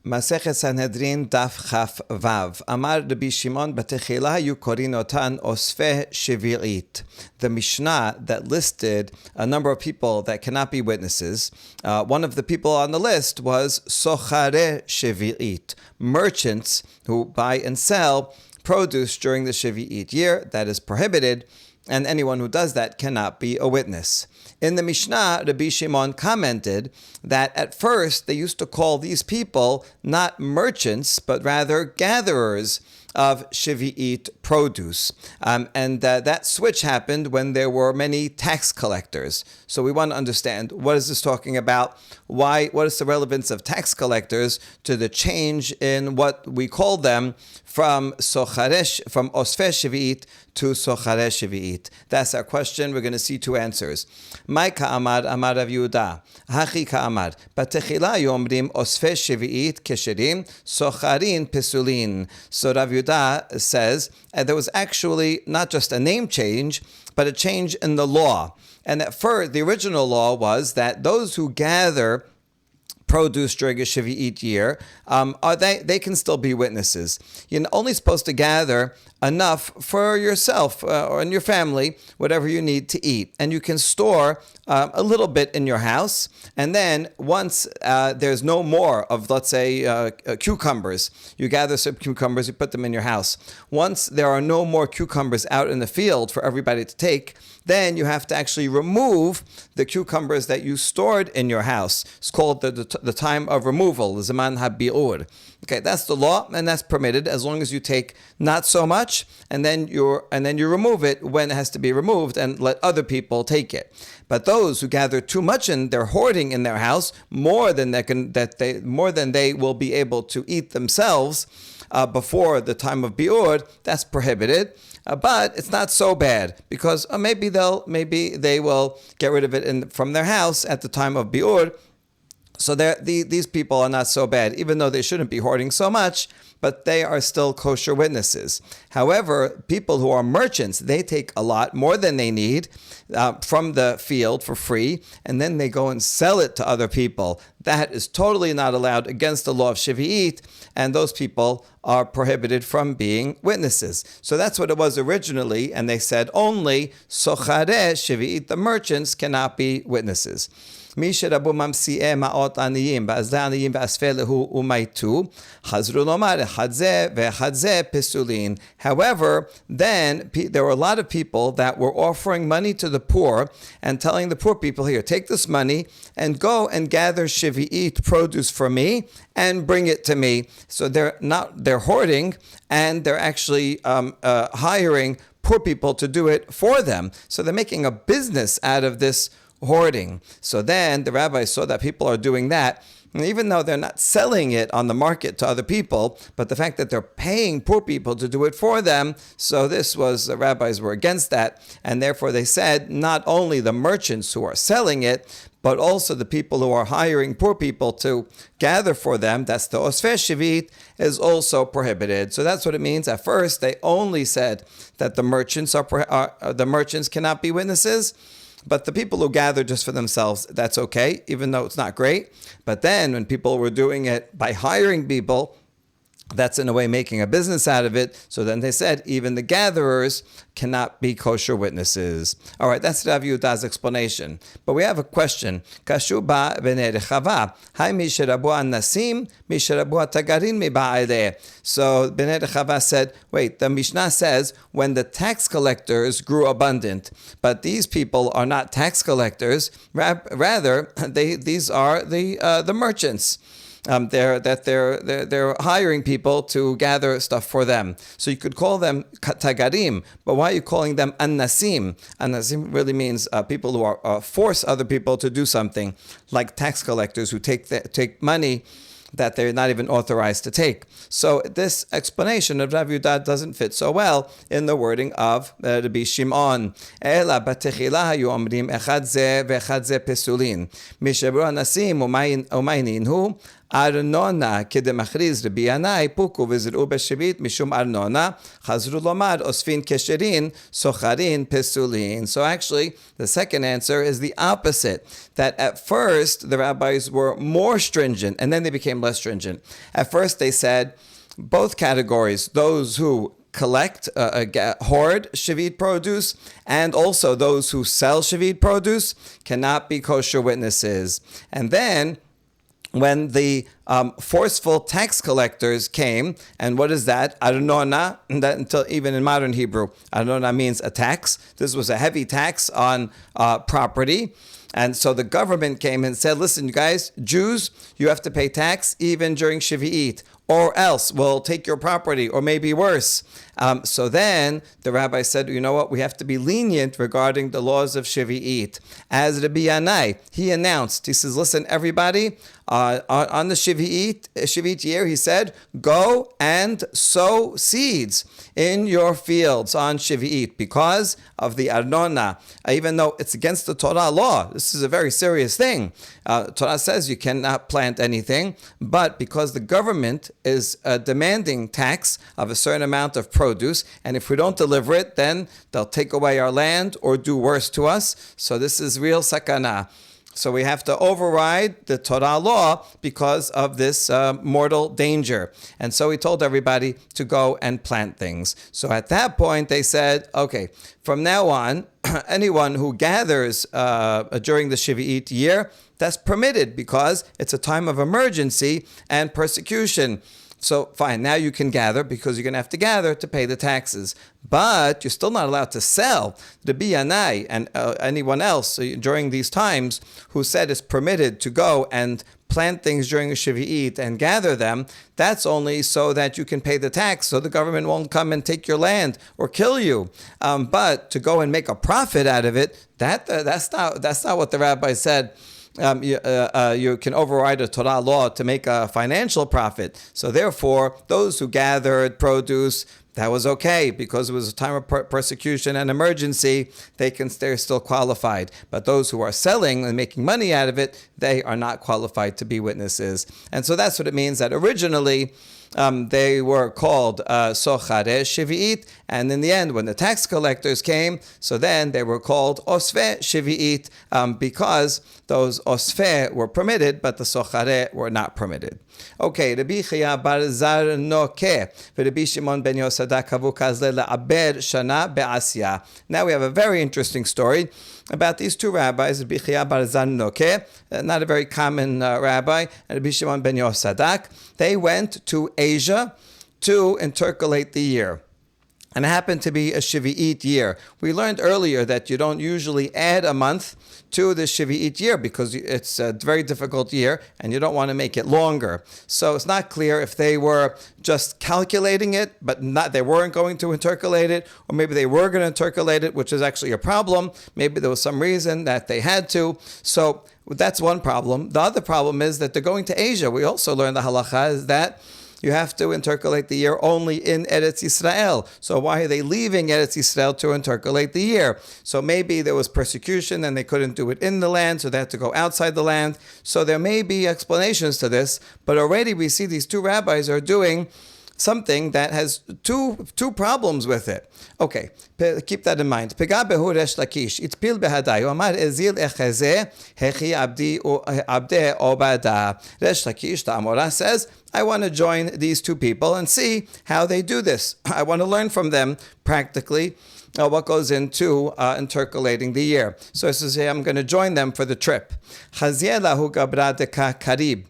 Masechet Sanhedrin Daf Chaf Vav. Amar Rabbi Shimon Batechila hayu korin otan osfeh shevi'it. The Mishnah that listed a number of people that cannot be witnesses, one of the people on the list was sochare shevi'it, merchants who buy and sell produce during the Shevi'it year. That is prohibited, and anyone who does that cannot be a witness. In the Mishnah, Rabbi Shimon commented that at first they used to call these people not merchants, but rather gatherers of Shevi'it produce. And that switch happened when there were many tax collectors. So we want to understand, what is this talking about? What is the relevance of tax collectors to the change in what we call them from Osfeh Shevi'it to Sochare Shevi'it? That's our question. We're going to see two answers. Mai ka'amar amar Rav Yehuda, hachi ka'amar, batechila yomrim Osfeh Shevi'it kesherim, socharin pesulin. So Rav Yehuda says there was actually not just a name change, but a change in the law. And at first, the original law was that those who gather produce during a Shevi'it year, they can still be witnesses. You're only supposed to gather enough for yourself or in your family, whatever you need to eat. And you can store a little bit in your house. And then once there's no more of, let's say, cucumbers, you gather some cucumbers, you put them in your house. Once there are no more cucumbers out in the field for everybody to take, then you have to actually remove the cucumbers that you stored in your house. It's called the time of removal, the zaman habi'ur. Okay, that's the law, and that's permitted as long as you take not so much, and then you remove it when it has to be removed, and let other people take it. But those who gather too much and they're hoarding in their house more than they will be able to eat themselves before the time of bi'ur, that's prohibited. But it's not so bad because maybe they will get rid of it from their house at the time of bi'ur. So these people are not so bad, even though they shouldn't be hoarding so much, but they are still kosher witnesses. However, people who are merchants, they take a lot more than they need from the field for free, and then they go and sell it to other people. That is totally not allowed against the law of Shevi'it, and those people are prohibited from being witnesses. So that's what it was originally, and they said only Sochare Shevi'it, the merchants, cannot be witnesses. However, then there were a lot of people that were offering money to the poor and telling the poor people, here, take this money and go and gather Shevi'it produce for me and bring it to me. So they're hoarding, and they're actually hiring poor people to do it for them. So they're making a business out of this hoarding. So then the rabbis saw that people are doing that, and even though they're not selling it on the market to other people, but the fact that they're paying poor people to do it for them, so the rabbis were against that, and therefore they said not only the merchants who are selling it, but also the people who are hiring poor people to gather for them, that's the Osfeh Shevi'it, is also prohibited. So that's what it means. At first, they only said that the merchants cannot be witnesses, but the people who gather just for themselves, that's okay, even though it's not great. But then when people were doing it by hiring people, that's in a way making a business out of it. So then they said even the gatherers cannot be kosher witnesses. All right, that's Rav Yehuda's explanation. But we have a question. Kashuba b'nei rechava. Hai misherabu anasim, misherabu tagarin miba'aleh. So b'nei rechava said, wait, the Mishnah says when the tax collectors grew abundant, but these people are not tax collectors. Rather, these are the merchants. They're hiring people to gather stuff for them. So you could call them tagarim, but why are you calling them anasim? Anasim really means people who are force other people to do something, like tax collectors who take money that they're not even authorized to take. So this explanation of Rav Yehuda doesn't fit so well in the wording of Rabbi Shimon. Ela batechila hayu omrim echad ze ve'echad ze pesulin. Mishabru anasim umayninhu ארנונה כדמכריז רבי ינאי פוקו וזרעו בשביעית משום ארנונה חזרו לומר אוספין כשרין סוחרין פסולין. So actually the second answer is the opposite, that at first the rabbis were more stringent and then they became less stringent. At first they said both categories, those who collect, hoard Shavit produce, and also those who sell Shavit produce cannot be kosher witnesses. And then when the forceful tax collectors came, and what is that? Arnona, that until even in modern Hebrew, Arnona means a tax. This was a heavy tax on property. And so the government came and said, listen, you guys, Jews, you have to pay tax even during Shavuot, or else we'll take your property, or maybe worse. So then the rabbi said, you know what, we have to be lenient regarding the laws of Shavuot. As Rabbi Yanai, he announced, he says, listen, everybody, on the Shavuot year, he said, go and sow seeds in your fields on Shavuot because of the Arnona. Even though it's against the Torah law, this is a very serious thing. Torah says you cannot plant anything, but because the government is demanding tax of a certain amount of produce, and if we don't deliver it, then they'll take away our land or do worse to us. So this is real sakana. So we have to override the Torah law because of this mortal danger. And so he told everybody to go and plant things. So at that point, they said, okay, from now on, anyone who gathers during the Shavuot year, that's permitted because it's a time of emergency and persecution. So fine, now you can gather because you're going to have to gather to pay the taxes. But you're still not allowed to sell. The Biyanai and anyone else during these times who said it's permitted to go and plant things during a Shavuot and gather them, that's only so that you can pay the tax, so the government won't come and take your land or kill you. But to go and make a profit out of it, that's not what the rabbi said. You can override a Torah law to make a financial profit. So therefore, those who gathered produce, that was okay because it was a time of persecution and emergency. They're still qualified. But those who are selling and making money out of it, they are not qualified to be witnesses. And so that's what it means that originally they were called Sochare Shavuot, and in the end, when the tax collectors came, so then they were called Osfe Shavuot because those Osfe were permitted, but the Sochare were not permitted. Okay, Rabbi Chia bar Zar Nokeh, Rabbi Shimon ben Yosadak havu kazle la'aber shana be'asya. Now we have a very interesting story about these two rabbis, Rabbi Chia bar Zar Nokeh, not a very common rabbi, and Rabbi Shimon ben Yosadak. They went to Asia to intercalate the year. And it happened to be a Shavuot year. We learned earlier that you don't usually add a month to the Shavuot year because it's a very difficult year and you don't want to make it longer. So it's not clear if they were just calculating it, but they weren't going to intercalate it, or maybe they were going to intercalate it, which is actually a problem. Maybe there was some reason that they had to. So that's one problem. The other problem is that they're going to Asia. We also learned the halacha is that you have to intercalate the year only in Eretz Yisrael. So why are they leaving Eretz Yisrael to intercalate the year? So maybe there was persecution and they couldn't do it in the land, so they had to go outside the land. So there may be explanations to this, but already we see these two rabbis are doing something that has two problems with it. Okay, keep that in mind. Pega behu Resh Lakish, itpil behadayu, amar ezil echeze, hechi abdi obada. Resh Lakish, the Amorah, says, I want to join these two people and see how they do this. I want to learn from them practically what goes into intercalating the year. So he says, hey, I'm going to join them for the trip. Chazieh lahu gabra deka karib.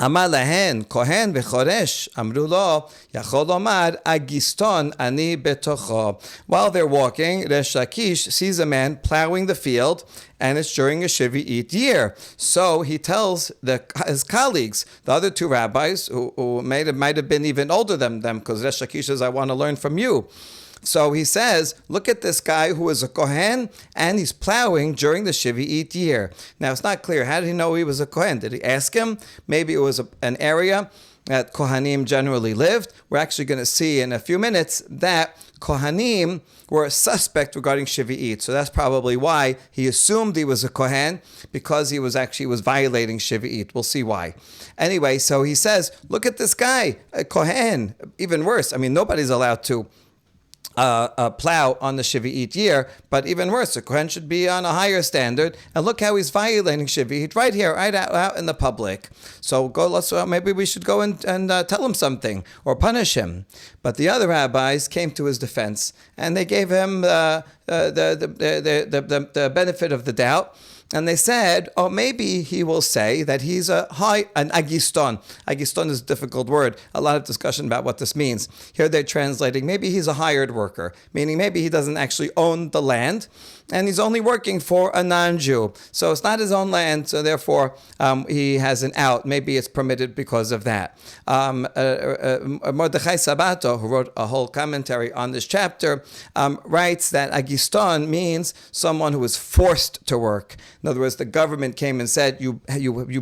אמר להן, כהן וחורש, אמרו לו, יכול לומר, אגיסטון אני בתוכו. While they're walking, Resh Lakish sees a man plowing the field, and it's during a Shavuot year. So he tells his colleagues, the other two rabbis, who might have been even older than them, because Resh Lakish says, I want to learn from you. So he says, look at this guy who is a Kohen and he's plowing during the Shavuot year. Now, it's not clear. How did he know he was a Kohen? Did he ask him? Maybe it was an area that Kohanim generally lived. We're actually going to see in a few minutes that Kohanim were a suspect regarding Shavuot. So that's probably why he assumed he was a Kohen, because he was violating Shavuot. We'll see why. Anyway, so he says, look at this guy, a Kohen. Even worse. I mean, nobody's allowed to plow on the Shavuot year, but even worse, the Kohen should be on a higher standard. And look how he's violating Shavuot right here, right out in the public. So maybe we should go and tell him something or punish him. But the other rabbis came to his defense and they gave him the benefit of the doubt. And they said, oh, maybe he will say that he's an agiston. Agiston is a difficult word. A lot of discussion about what this means. Here they're translating, maybe he's a hired worker, meaning maybe he doesn't actually own the land, and he's only working for a non-Jew. So it's not his own land, so therefore he has an out. Maybe it's permitted because of that. Mordechai Sabato, who wrote a whole commentary on this chapter, writes that agiston means someone who is forced to work. In other words, the government came and said, you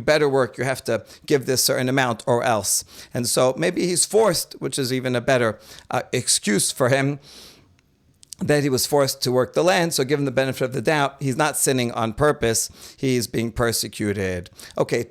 better work, you have to give this certain amount or else. And so maybe he's forced, which is even a better excuse for him, that he was forced to work the land. So give him the benefit of the doubt. He's not sinning on purpose. He's being persecuted. Okay,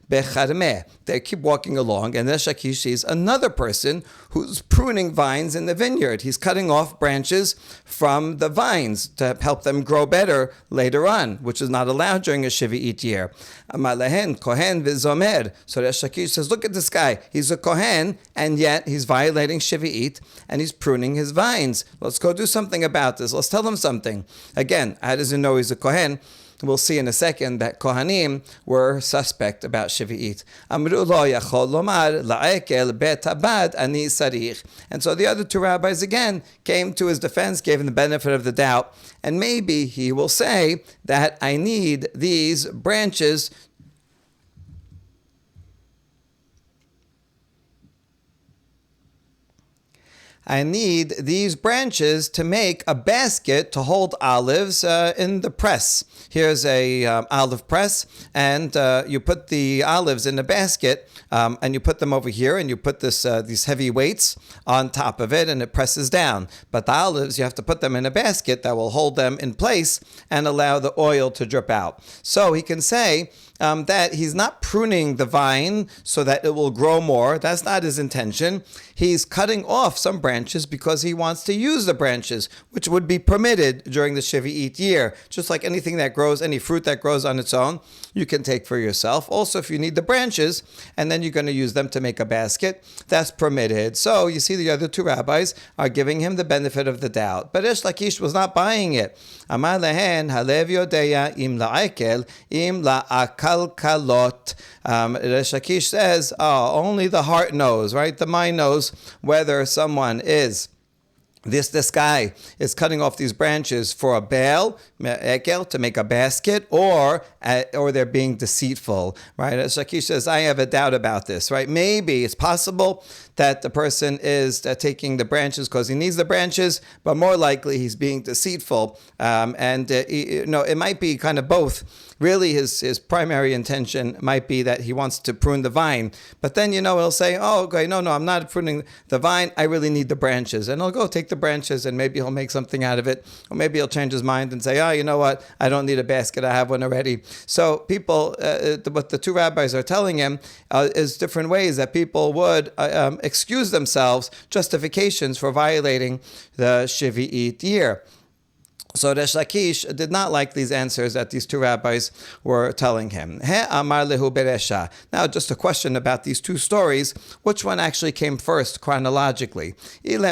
they keep walking along, and Resh Lakish sees another person who's pruning vines in the vineyard. He's cutting off branches from the vines to help them grow better later on, which is not allowed during a Shavuot year. Amalehen, Kohen v'zomer. So Resh Lakish says, look at this guy. He's a Kohen, and yet he's violating Shavuot, and he's pruning his vines. Let's go do something about this. Let's tell him something. Again, how does he know he's a Kohen? We'll see in a second that Kohanim were suspect about Shavuot. Amru lo yachol lomar la'ekel bet abad ani sarich. And so the other two rabbis again came to his defense, gave him the benefit of the doubt, and maybe he will say that I need these branches to make a basket to hold olives in the press. Here's a olive press, and you put the olives in a basket, and you put them over here, and you put these heavy weights on top of it, and it presses down. But the olives, you have to put them in a basket that will hold them in place and allow the oil to drip out. So he can say that he's not pruning the vine so that it will grow more. That's not his intention. He's cutting off some branches because he wants to use the branches, which would be permitted during the Shavuot year. Just like anything that grows, any fruit that grows on its own, you can take for yourself. Also, if you need the branches, and then you're going to use them to make a basket, that's permitted. So you see the other two rabbis are giving him the benefit of the doubt. But Resh Lakish was not buying it. Amar lehen halev yodeya im la'ekel im la'akalkalot. Resh Lakish says, only the heart knows, right? The mind knows whether someone is this guy is cutting off these branches for a bale, to make a basket, or they're being deceitful, right? As Lakish says, I have a doubt about this, right? Maybe it's possible that the person is taking the branches because he needs the branches, but more likely he's being deceitful. It might be kind of both. Really, his primary intention might be that he wants to prune the vine. But then, he'll say, okay, no, I'm not pruning the vine. I really need the branches. And he'll go take the branches and maybe he'll make something out of it. Or maybe he'll change his mind and say, you know what? I don't need a basket. I have one already. So people, what the two rabbis are telling him is different ways that people would excuse themselves, justifications for violating the Shavuot year. So Resh Lakish did not like these answers that these two rabbis were telling him. Now, just a question about these two stories. Which one actually came first chronologically? If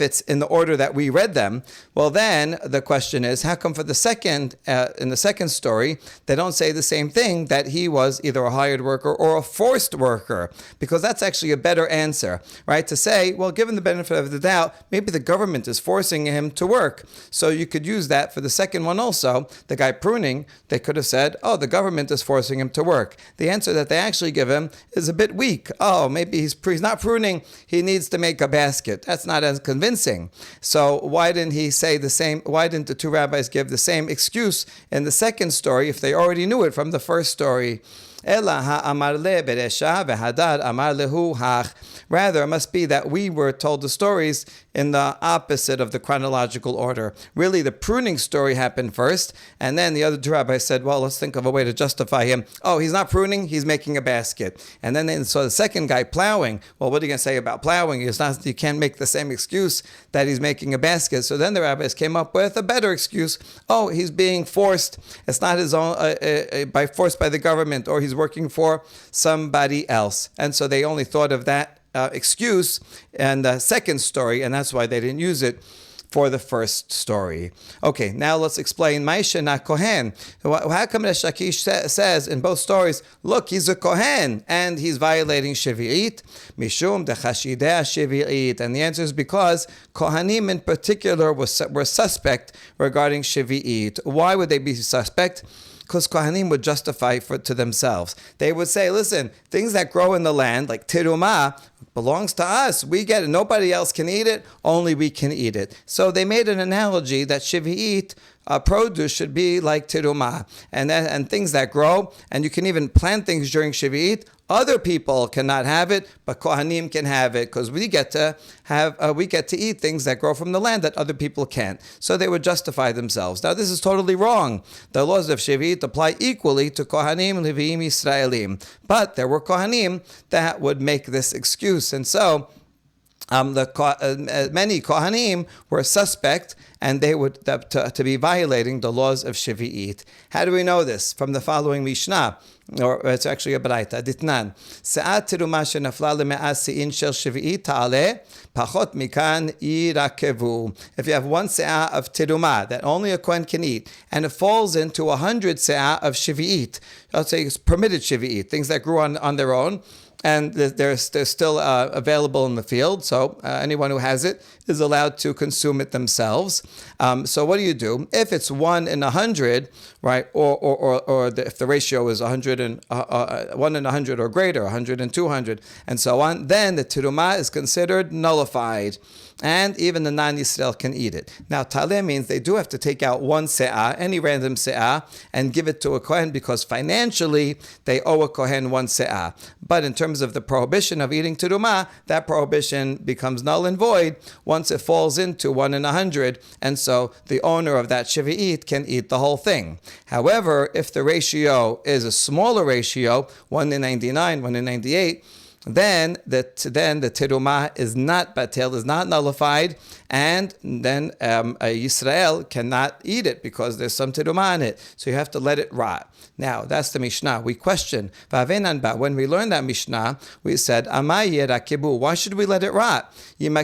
it's in the order that we read them, well then the question is, how come for the second, in the second story, they don't say the same thing, that he was either a hired worker or a forced worker? Because that's actually a better answer. right? To say, well, given the benefit of the doubt, maybe the government is forcing him to work. So you could use that for the second one also. The guy pruning, they could have said, oh, the government is forcing him to work. The answer that they actually give him is a bit weak. Oh, maybe he's not pruning, he needs to make a basket. That's not as convincing. So why didn't he say the same? Why didn't the two rabbis give the same excuse in the second story if they already knew it from the first story? Rather, it must be that we were told the stories in the opposite of the chronological order. Really, the pruning story happened first, and then the other two rabbis said, well, let's think of a way to justify him. Oh, he's not pruning, he's making a basket. And then they saw the second guy plowing. Well, what are you going to say about plowing? You can't make the same excuse that he's making a basket. So then the rabbis came up with a better excuse. Oh, he's being forced. It's not his own, forced by the government, or he's working for somebody else. And so they only thought of that excuse and the second story, and that's why they didn't use it for the first story. Okay, now let's explain Maishena Kohen. How come Resh Lakish says in both stories, look, he's a Kohen and he's violating Shevi'it? Mishum de Chashidei Shevi'it. And the answer is because Kohanim in particular were suspect regarding Shevi'it. Why would they be suspect? Because Kohanim would justify to themselves. They would say, listen, things that grow in the land, like terumah, belongs to us. We get it. Nobody else can eat it. Only we can eat it. So they made an analogy that Shevi'it, produce should be like terumah. And things that grow, and you can even plant things during Shevi'it. Other people cannot have it, but Kohanim can have it because we get to eat things that grow from the land that other people can't. So they would justify themselves. Now this is totally wrong. The laws of Shevi'it apply equally to Kohanim, Leviim, Yisraelim. But there were Kohanim that would make this excuse, and so many Kohanim were suspect, and they would to be violating the laws of Shevi'it. How do we know this? From the following Mishnah, or it's actually a Baraita. Ditnan. Se'at teruma shenafla leme'as se'in shel Shevi'it ta'aleh, pachot mikan yirakevu. If you have one se'ah of teruma that only a Kohen can eat, and it falls into 100 se'ah of Shevi'it, I'll say it's permitted Shevi'it, things that grew on their own, and they're still available in the field, so anyone who has it is allowed to consume it themselves. So what do you do? If it's 1 in 100, right, or if the ratio is 100 and 1 in 100 or greater, 100 and 200, and so on, then the terumah is considered nullified, and even the non-Yisrael can eat it. Now, taleh means they do have to take out one se'ah, any random se'ah, and give it to a Kohen because financially they owe a Kohen one se'ah. But in terms of the prohibition of eating terumah, that prohibition becomes null and void once it falls into 1 in 100, and so the owner of that Shevi'it can eat the whole thing. However, if the ratio is a smaller ratio, 1 in 99, 1 in 98, then the terumah is not batel, is not nullified, and then Yisrael cannot eat it because there's some terumah in it. So you have to let it rot. Now, that's the Mishnah. We question. When we learned that Mishnah, we said, why should we let it rot? Why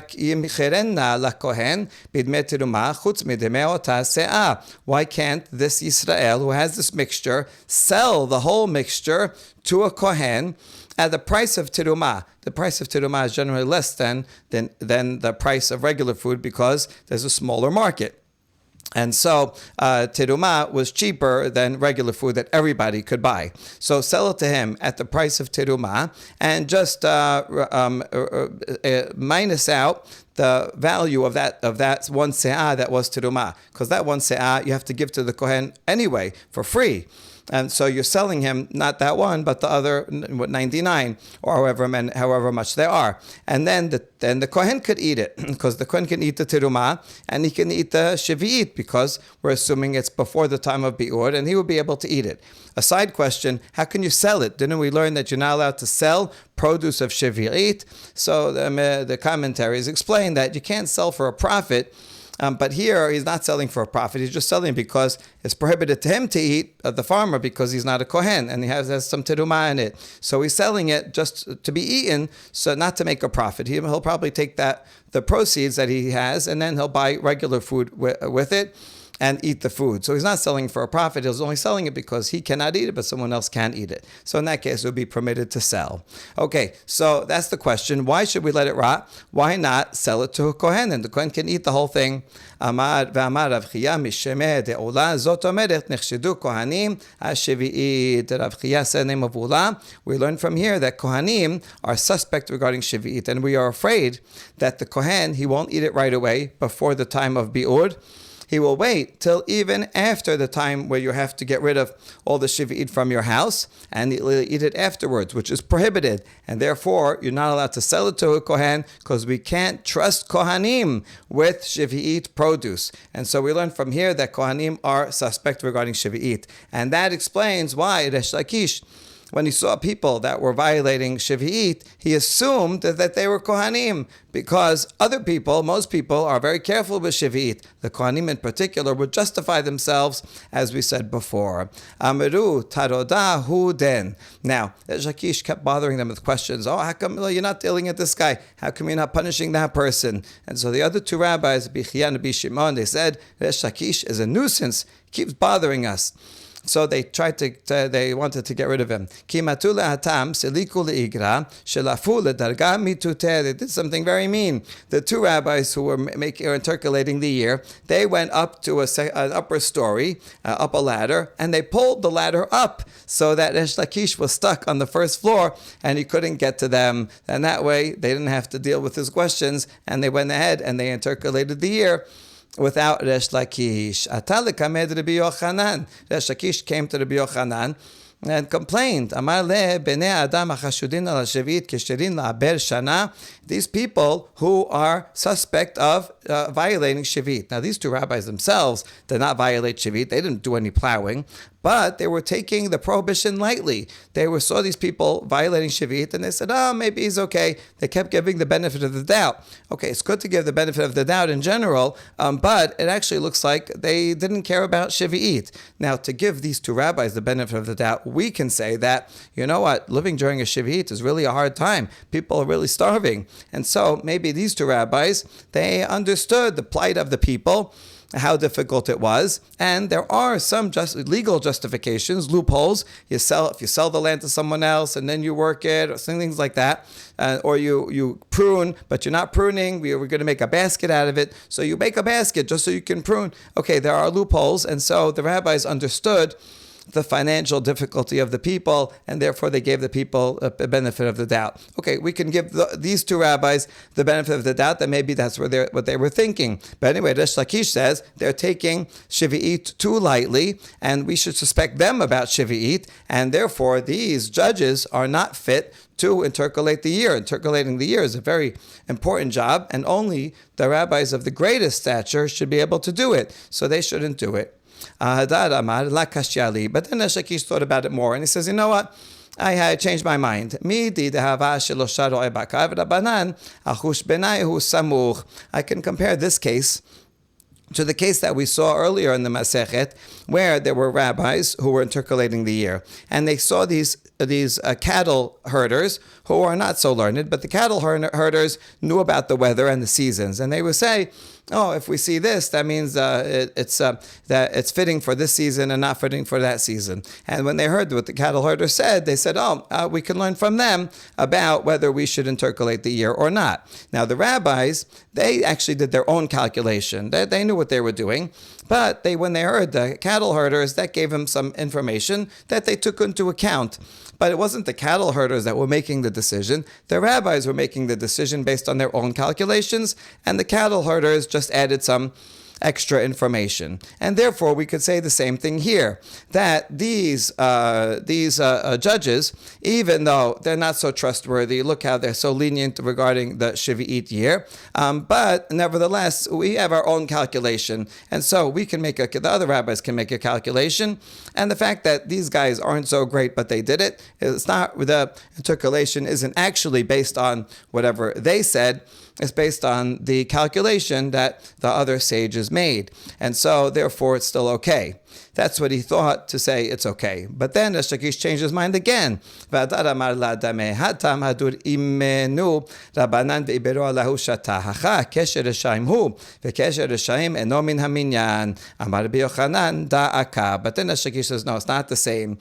can't this Yisrael, who has this mixture, sell the whole mixture to a Kohen at the price of terumah? The price of terumah is generally less than the price of regular food because there's a smaller market. And so terumah was cheaper than regular food that everybody could buy. So sell it to him at the price of terumah and just minus out the value of that one se'ah that was terumah. Because that one se'ah you have to give to the Kohen anyway for free. And so you're selling him not that one, but the other 99, or however much there are. And then the Kohen could eat it, because the Kohen can eat the terumah, and he can eat the Shevi'it, because we're assuming it's before the time of Bi'ur, and he will be able to eat it. A side question, how can you sell it? Didn't we learn that you're not allowed to sell produce of Shevi'it? So the commentaries explain that you can't sell for a profit. But here, he's not selling for a profit. He's just selling because it's prohibited to him to eat, the farmer, because he's not a Kohen, and he has some terumah in it. So he's selling it just to be eaten, so not to make a profit. He'll probably take the proceeds that he has, and then he'll buy regular food with it. and eat the food. So he's not selling for a profit. He's only selling it because he cannot eat it, but someone else can eat it. So in that case, it would be permitted to sell. Okay, so that's the question. Why should we let it rot? Why not sell it to a Kohen? And the Kohen can eat the whole thing. Amar ve'amar Rav Chiya mishemeh de'ula zot omeret nechshedu kohanim ha-shevi'it. Rav Chiya said, name of Ula. We learn from here that Kohanim are suspect regarding Shevi'it, and we are afraid that the Kohen, he won't eat it right away before the time of Bi'ur. He will wait till even after the time where you have to get rid of all the Shevi'it from your house, and he'll eat it afterwards, which is prohibited. And therefore, you're not allowed to sell it to a Kohen because we can't trust Kohanim with Shevi'it produce. And so we learn from here that Kohanim are suspect regarding Shevi'it. And that explains why Resh Lakish, when he saw people that were violating Shevi'it, he assumed that they were Kohanim, because other people, most people, are very careful with Shevi'it. The Kohanim in particular would justify themselves, as we said before. Amiru taroda hu den. Now, Lakish kept bothering them with questions. Oh, how come you're not dealing with this guy? How come you're not punishing that person? And so the other two rabbis, Bichia and Bishimon, they said, Resh Lakish is a nuisance, keeps bothering us. So they they wanted to get rid of him. They did something very mean. The two rabbis who were intercalating the year, they went up to an upper story, up a ladder, and they pulled the ladder up so that Resh Lakish was stuck on the first floor and he couldn't get to them. And that way, they didn't have to deal with his questions, and they went ahead and they intercalated the year without Resh Lakish. Resh Lakish came to Rabbi Yochanan and complained. These people who are suspect of violating Shevit. Now, these two rabbis themselves did not violate Shevit. They didn't do any plowing, but they were taking the prohibition lightly. They saw these people violating Shevit, and they said, oh, maybe he's okay. They kept giving the benefit of the doubt. Okay, it's good to give the benefit of the doubt in general, but it actually looks like they didn't care about Shevit. Now, to give these two rabbis the benefit of the doubt, we can say that, you know what, living during a Shevit is really a hard time. People are really starving. And so maybe these two rabbis, they understood the plight of the people, how difficult it was, and there are some legal justifications, loopholes. If you sell the land to someone else and then you work it, or some things like that, or you prune, but you're not pruning. We're going to make a basket out of it, so you make a basket just so you can prune. Okay, there are loopholes, and so the rabbis understood the financial difficulty of the people, and therefore they gave the people a benefit of the doubt. Okay, we can give these two rabbis the benefit of the doubt that maybe that's what they were thinking. But anyway, Resh Lakish says they're taking Shevi'it too lightly, and we should suspect them about Shevi'it, and therefore these judges are not fit to intercalate the year. Intercalating the year is a very important job, and only the rabbis of the greatest stature should be able to do it, so they shouldn't do it. But then Resh Lakish thought about it more, and he says, you know what? I had changed my mind. I can compare this case to the case that we saw earlier in the Masechet, where there were rabbis who were intercalating the year, and they saw these cattle herders who are not so learned, but the cattle herders knew about the weather and the seasons, and they would say, oh, if we see this, that means that it's fitting for this season and not fitting for that season. And when they heard what the cattle herder said, they said, we can learn from them about whether we should intercalate the year or not. Now, the rabbis, they actually did their own calculation. They knew what they were doing, but when they heard the cattle herders, that gave them some information that they took into account. But it wasn't the cattle herders that were making the decision. The rabbis were making the decision based on their own calculations, and the cattle herders just added some extra information. And therefore, we could say the same thing here, that these judges, even though they're not so trustworthy, look how they're so lenient regarding the Shevi'it year, but nevertheless, we have our own calculation. And so we can the other rabbis can make a calculation. And the fact that these guys aren't so great, but they did it, it's not, the intercalation isn't actually based on whatever they said. is based on the calculation that the other sages made. And so, therefore, it's still okay. That's what he thought to say it's okay. But then Resh Lakish changed his mind again. But then Resh Lakish says, no, it's not the same.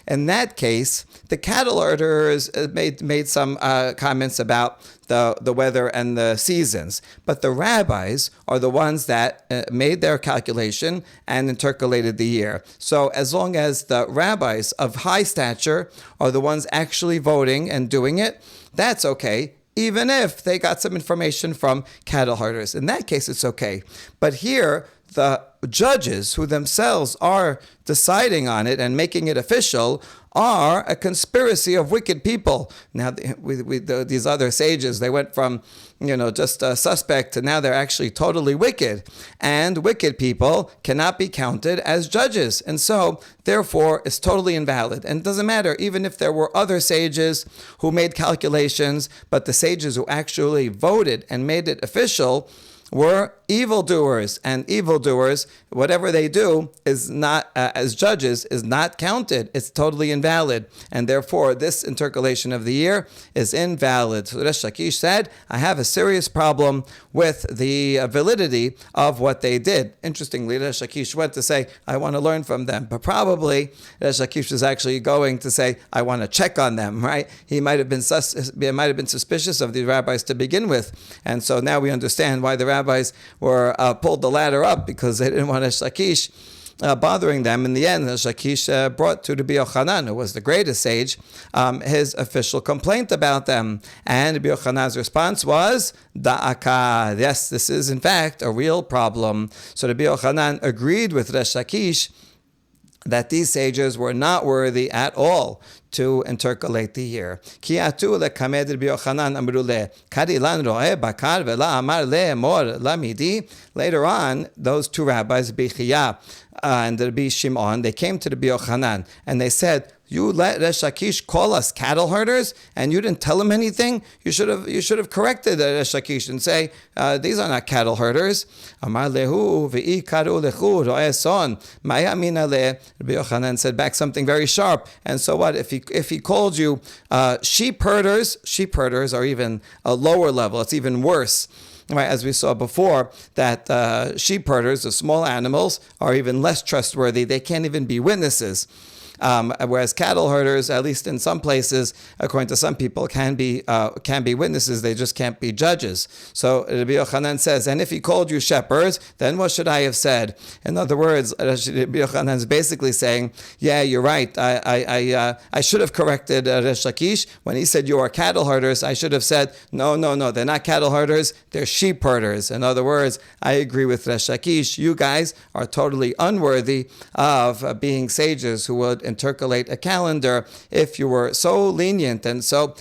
In that case, the cattle herders made some comments about the weather and the seasons. But the rabbis are the ones that made their calculation and intercalated the year. So as long as the rabbis of high stature are the ones actually voting and doing it, that's okay, even if they got some information from cattle herders. In that case, it's okay. But here, the judges who themselves are deciding on it and making it official are a conspiracy of wicked people. Now, these other sages, they went from, just a suspect to now they're actually totally wicked. And wicked people cannot be counted as judges. And so, therefore, it's totally invalid. And it doesn't matter, even if there were other sages who made calculations, but the sages who actually voted and made it official were evildoers, and evildoers, whatever they do, is not, as judges, is not counted. It's totally invalid, and therefore this intercalation of the year is invalid. So Resh Lakish said, I have a serious problem with the validity of what they did. Interestingly, Resh Lakish went to say, I want to learn from them, but probably Resh Lakish was actually going to say, I want to check on them, right? He might have been suspicious of the rabbis to begin with, and so now we understand why the rabbis were pulled the ladder up, because they didn't want Resh Lakish bothering them. In the end, Resh Lakish brought to Rabbi Yochanan, who was the greatest sage, his official complaint about them. And Rabbi Yochanan's response was, Da'aka. Yes, this is in fact a real problem. So Rabbi Yochanan agreed with Resh Lakish that these sages were not worthy at all to intercalate the year. Later on, those two rabbis, Bichia and Rabbi Shimon, they came to Rabbi Yochanan and they said, you let Resh Lakish call us cattle herders, and you didn't tell him anything. You should have corrected Resh Lakish and say, these are not cattle herders. Amar lehu ve'ikaru lechu ro'eh son. Ma'yamina le. Rabbi Yochanan said back something very sharp. And so what if he called you sheep herders? Sheep herders are even a lower level. It's even worse. Right, as we saw before, that sheep herders, the small animals, are even less trustworthy. They can't even be witnesses. Whereas cattle herders, at least in some places, according to some people, can be witnesses. They just can't be judges. So Rabbi Yochanan says, and if he called you shepherds, then what should I have said? In other words, Rabbi Yochanan is basically saying, yeah, you're right. I should have corrected Resh Lakish. When he said you are cattle herders, I should have said, no, they're not cattle herders, they're sheep herders. In other words, I agree with Resh Lakish. You guys are totally unworthy of being sages who would intercalate a calendar if you were so lenient, and so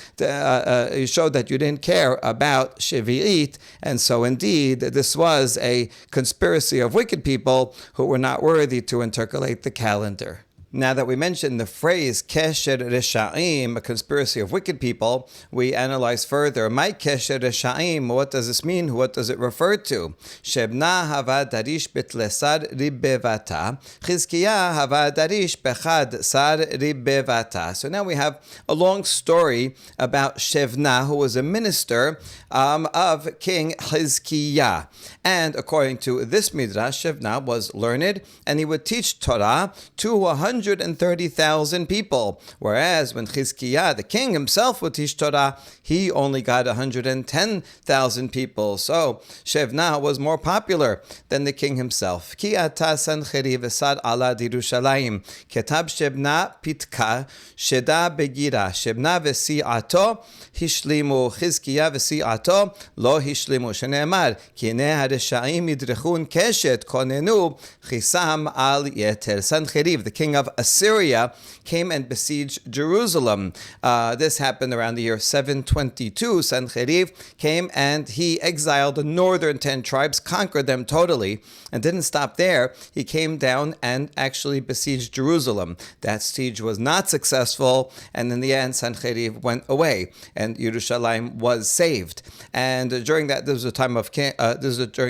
you showed that you didn't care about Shevi'it, and so indeed this was a conspiracy of wicked people who were not worthy to intercalate the calendar. Now that we mentioned the phrase Kesher Reshaim, a conspiracy of wicked people, we analyze further. My Kesher Reshaim, what does this mean? What does it refer to? Shebna hava darish betlesar ribbevata, Chizkiah hava darish bechad sar ribbevata. So now we have a long story about Shevna, who was a minister of King Chizkiah. And according to this midrash, Shevna was learned, and he would teach Torah to 130,000 people. Whereas when Chizkiah, the king himself, would teach Torah, he only got 110,000 people. So Shevna was more popular than the king himself. Ki ata Sanhedrin v'sad ala d'Yerushalayim. Ketab Shevna pitka sheda begira. Shevna v'si'ato hishlimu. Chizkiah v'si'ato lo hishlimu. Shene'emar ki neh haresha'im yidrechun keshet konenu chisam al yeter. Sanhedrin, the king of Assyria came and besieged Jerusalem. This happened around the year 722. Sanhedrin came and he exiled the northern 10 tribes, conquered them totally, and didn't stop there. He came down and actually besieged Jerusalem. That siege was not successful, and in the end, Sanhedrin went away, and Yerushalayim was saved. And during that, during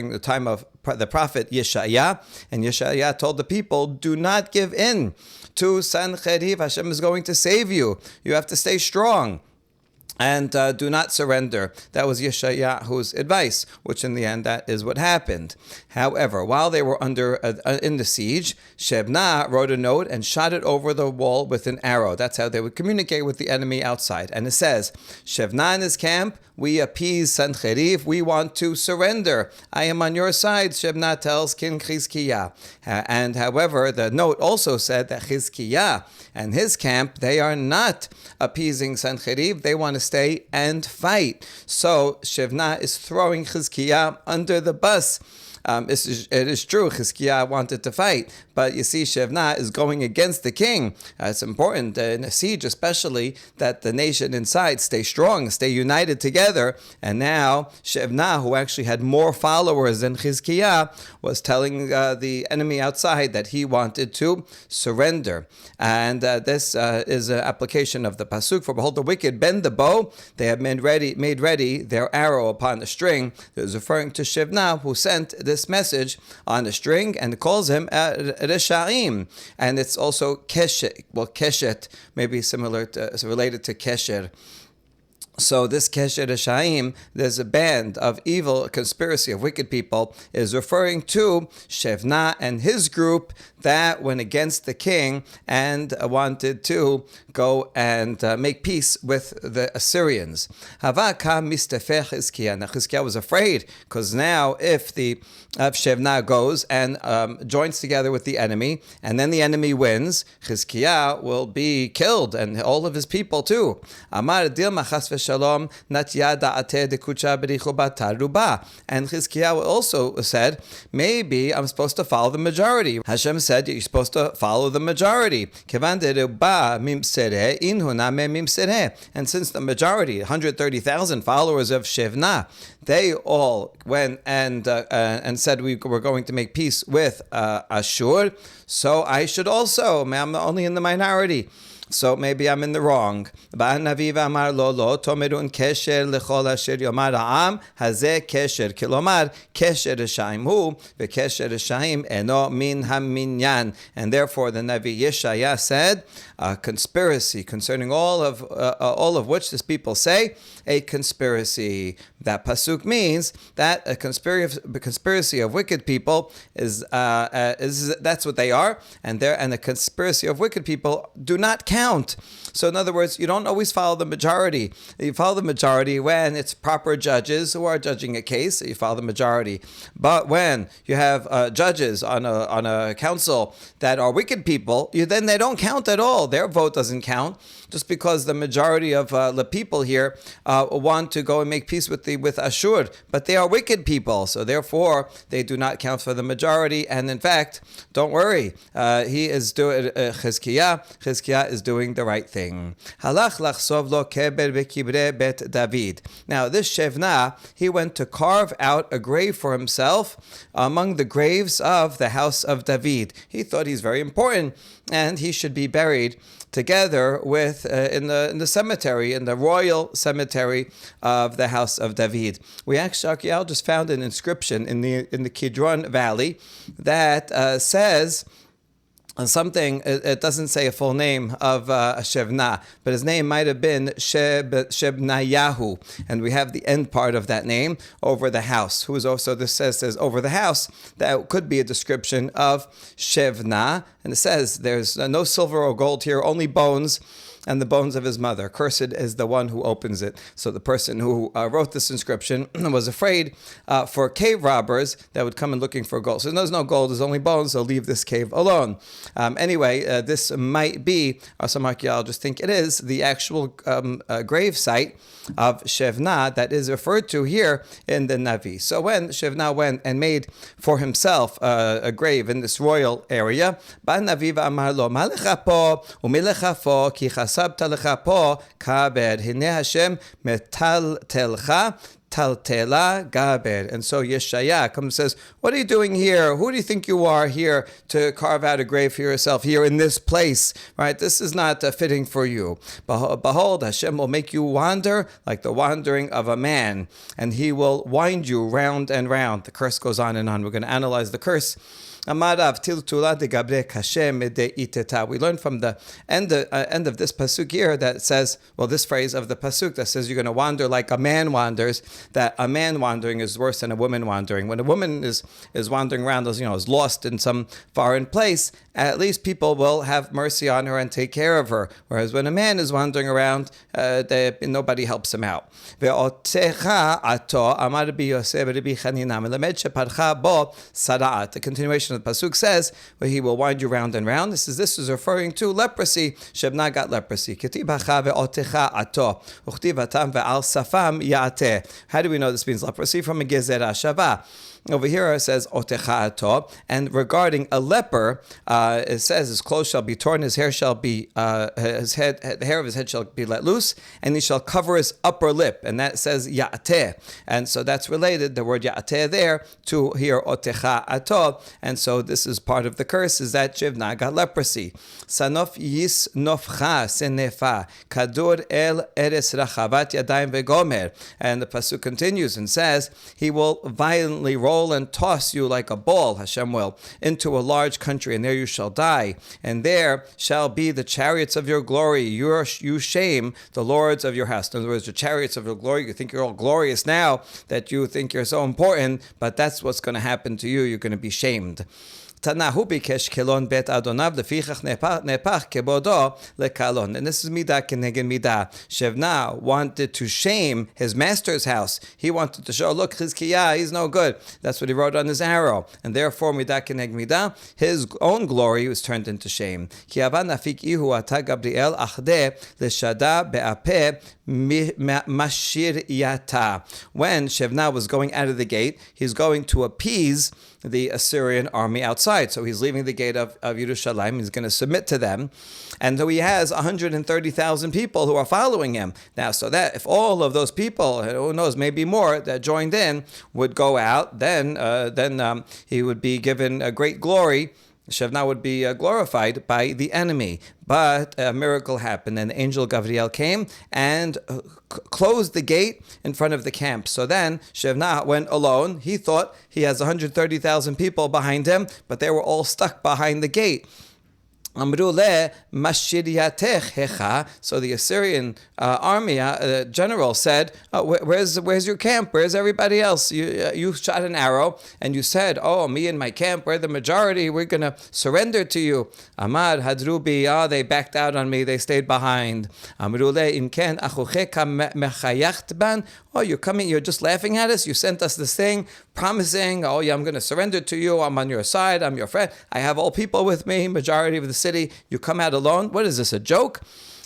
the time of the prophet Yeshaya, and Yeshaya told the people, do not give in to Sanhedrin. Hashem is going to save you. You have to stay strong. And do not surrender. That was Yeshayahu's advice, which in the end, that is what happened. However, while they were in the siege, Shebna wrote a note and shot it over the wall with an arrow. That's how they would communicate with the enemy outside. And it says, Shebna in his camp, we appease Sanhedrin, we want to surrender. I am on your side, Shebna tells King Chizkiah. And however, the note also said that Chizkiah and his camp, they are not appeasing Sanhedrin, they want to stay and fight. So Shebna is throwing Chizkiah under the bus. It is true, Chizkiah wanted to fight, but you see, Shebna is going against the king. It's important in a siege, especially, that the nation inside stay strong, stay united together. And now Shebna, who actually had more followers than Chizkiah, was telling the enemy outside that he wanted to surrender. And this is an application of the pasuk. For behold, the wicked bend the bow; they have made ready their arrow upon a string. It was referring to Shebna, who sent this message on a string, and calls him Reshaim. And it's also Keshet. Well, Keshet may be related to Kesher. So this Kesher Reshaim, there's a band of evil, a conspiracy of wicked people, is referring to Shebna and his group that went against the king and wanted to go and make peace with the Assyrians. Havaka mistefech Chizkiah. Now Chizkiah was afraid, because now if Shebna goes and joins together with the enemy, and then the enemy wins, Chizkiah will be killed, and all of his people too. Amar Dilma chas v'shalom natya da'ateh dekucha b'richu bataruba. And Chizkiah also said, maybe I'm supposed to follow the majority. Hashem said you're supposed to follow the majority. And since the majority, 130,000 followers of Shebna, they all went and said we were going to make peace with Ashur, so I should also. I'm only in the minority. So maybe I'm in the wrong. Ba'anaviv amar lo tomerun kesher lechol asher yomar ha'am hazeh kesher. Kilomar kesher reshaim hu ve'kesher reshaim eno min haminyan. And therefore the Navi Yeshaya said, a conspiracy concerning all of which this people say, a conspiracy. That pasuk means that a conspiracy of wicked people is that's what they are, and the conspiracy of wicked people do not count. So in other words, you don't always follow the majority. You follow the majority when it's proper judges who are judging a case. You follow the majority. But when you have judges on a council that are wicked people, then they don't count at all. Their vote doesn't count, just because the majority of the people here want to go and make peace with Ashur, but they are wicked people, so therefore they do not count for the majority. And in fact, don't worry, he is doing Chizkiah is doing the right thing. Halach lachsov lo keber bekibre bet David. Now this Shebna, he went to carve out a grave for himself among the graves of the house of David. He thought he's very important, and he should be buried together with in the cemetery, in the royal cemetery of the house of David. We actually, archaeologists found an inscription in the Kidron Valley that says something. It doesn't say a full name of Shebna, but his name might have been Shebnayahu, and we have the end part of that name over the house. Who is also, this says over the house. That could be a description of Shebna, and it says there's no silver or gold here, only bones, and the bones of his mother. Cursed is the one who opens it. So the person who wrote this inscription was afraid for cave robbers that would come in looking for gold. So there's no gold, there's only bones, so leave this cave alone. Anyway, this might be, or some archaeologists think it is, the actual grave site of Shebna that is referred to here in the Navi. So when Shebna went and made for himself a grave in this royal area, בא נביא ואמר לו, מה לך פה ומי לך פה, כי חסבת לך פה כבד, הנה השם מטלטלך Taltela Gabed. And so Yeshaya comes and says, what are you doing here? Who do you think you are here to carve out a grave for yourself here in this place? Right? This is not fitting for you. Behold, Hashem will make you wander like the wandering of a man, and he will wind you round and round. The curse goes on and on. We're going to analyze the curse. We learn from the end of this pasuk here that says, well, this phrase of the pasuk that says you're going to wander like a man wanders, that a man wandering is worse than a woman wandering. When a woman is wandering around, is lost in some foreign place, at least people will have mercy on her and take care of her. Whereas when a man is wandering around, nobody helps him out. The continuation of the pasuk says, where he will wind you round and round. This is referring to leprosy. Shebna got leprosy. How do we know this means leprosy? From a gezerah shava. Over here it says otecha ato, and regarding a leper, it says his clothes shall be torn, his hair shall be the hair of his head shall be let loose, and he shall cover his upper lip, and that says ya'ateh, and so that's related, the word ya'ateh there, to here otecha ato, and so this is part of the curse, is that Shivna got leprosy. Sanof yis nofcha senefa kadur el eres rachavat yadayim vegomer, and the pasuk continues and says he will violently roll and toss you like a ball, Hashem will, into a large country, and there you shall die. And there shall be the chariots of your glory. You shame the lords of your house. In other words, the chariots of your glory. You think you're all glorious now, that you think you're so important, but that's what's going to happen to you. You're going to be shamed. Tanahu bikesh kelon bet adonav lefichach nepach kebodo lekalon. And this is midah keneged midah. Shevna wanted to shame his master's house. He wanted to show, look, Chizkiah, he's no good. That's what he wrote on his arrow. And therefore, midah keneged midah, his own glory was turned into shame. Ki ava nafik ihu ata Gabriel achde leshada be'apeh mashir yata. When Shevna was going out of the gate, he's going to appease the Assyrian army outside. So he's leaving the gate of Yerushalayim. He's going to submit to them. And so he has 130,000 people who are following him. Now, so that if all of those people, who knows, maybe more, that joined in would go out, then he would be given a great glory. Shevna would be glorified by the enemy. But a miracle happened, and the angel Gabriel came and closed the gate in front of the camp. So then Shevna went alone. He thought he has 130,000 people behind him, but they were all stuck behind the gate. So the Assyrian army general said, where's your camp? Where's everybody else? You shot an arrow and you said, me and my camp, we're the majority. We're going to surrender to you. Amar hadrubi, they backed out on me. They stayed behind. You're coming, you're just laughing at us? You sent us this thing promising, I'm going to surrender to you. I'm on your side. I'm your friend. I have all people with me, majority of the city. You come out alone? What is this, a joke?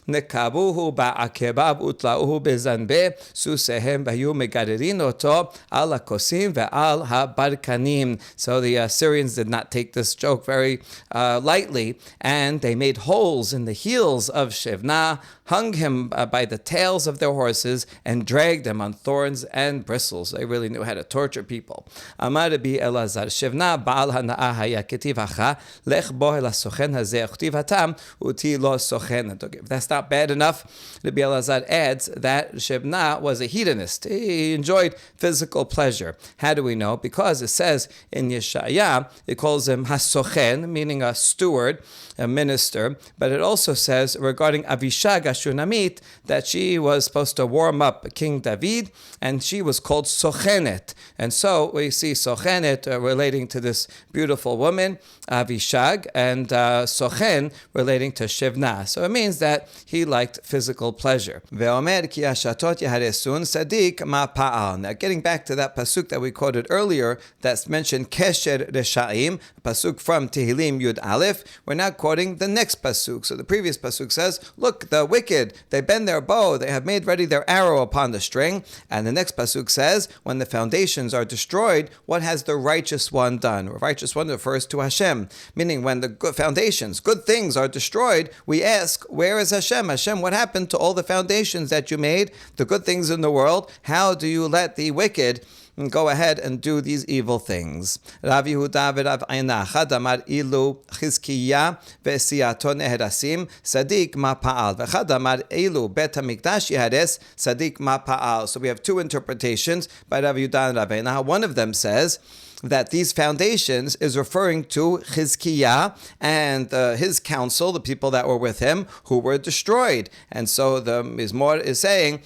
נקבוהו בעקביו ותלאוהו בזנבי סוסיהם והיו מגררין אותו על הכוסים ועל הברקנים. So the Assyrians did not take this joke very lightly, and they made holes in the heels of Shevna, hung him by the tails of their horses, and dragged him on thorns and bristles. They really knew how to torture people. אמר רבי אלעזר, שבנה בעל הנאה היה כתיב אחא, לך בו אל הסוכן הזה, וכתיב התם, אותי לא סוכן. That's not bad enough. Rabbi Elazar adds that Shevna was a hedonist. He enjoyed physical pleasure. How do we know? Because it says in Yeshaya, it calls him hasochen, meaning a steward, a minister, but it also says regarding Avishag Ashunamit that she was supposed to warm up King David, and she was called Sochenet. And so we see Sochenet relating to this beautiful woman, Avishag, and Sochen relating to Shevna. So it means that He liked physical pleasure. Ve'omer ki hashatot yaharesun sadik ma pa'al. Now, getting back to that pasuk that we quoted earlier, that's mentioned Kesher Reshaim, a pasuk from Tehillim Yud Aleph. We're now quoting the next pasuk. So the previous pasuk says, look, the wicked, they bend their bow, they have made ready their arrow upon the string. And the next pasuk says, when the foundations are destroyed, what has the righteous one done? The righteous one refers to Hashem, meaning when the good foundations, good things are destroyed, we ask, where is Hashem? Hashem, what happened to all the foundations that you made, the good things in the world? How do you let the wicked go ahead and do these evil things? Rav Yehuda v'Rav Aina Chad amar ilu Chizkiya ve'siyato neherasim sadik ma pa'al v'chad amar ilu bet hamikdash yihares sadik ma pa'al. So we have two interpretations by Rav Yehuda and Rav Aina. One of them says that these foundations is referring to Chizkiah and his council, the people that were with him, who were destroyed. And so the Mizmor is saying,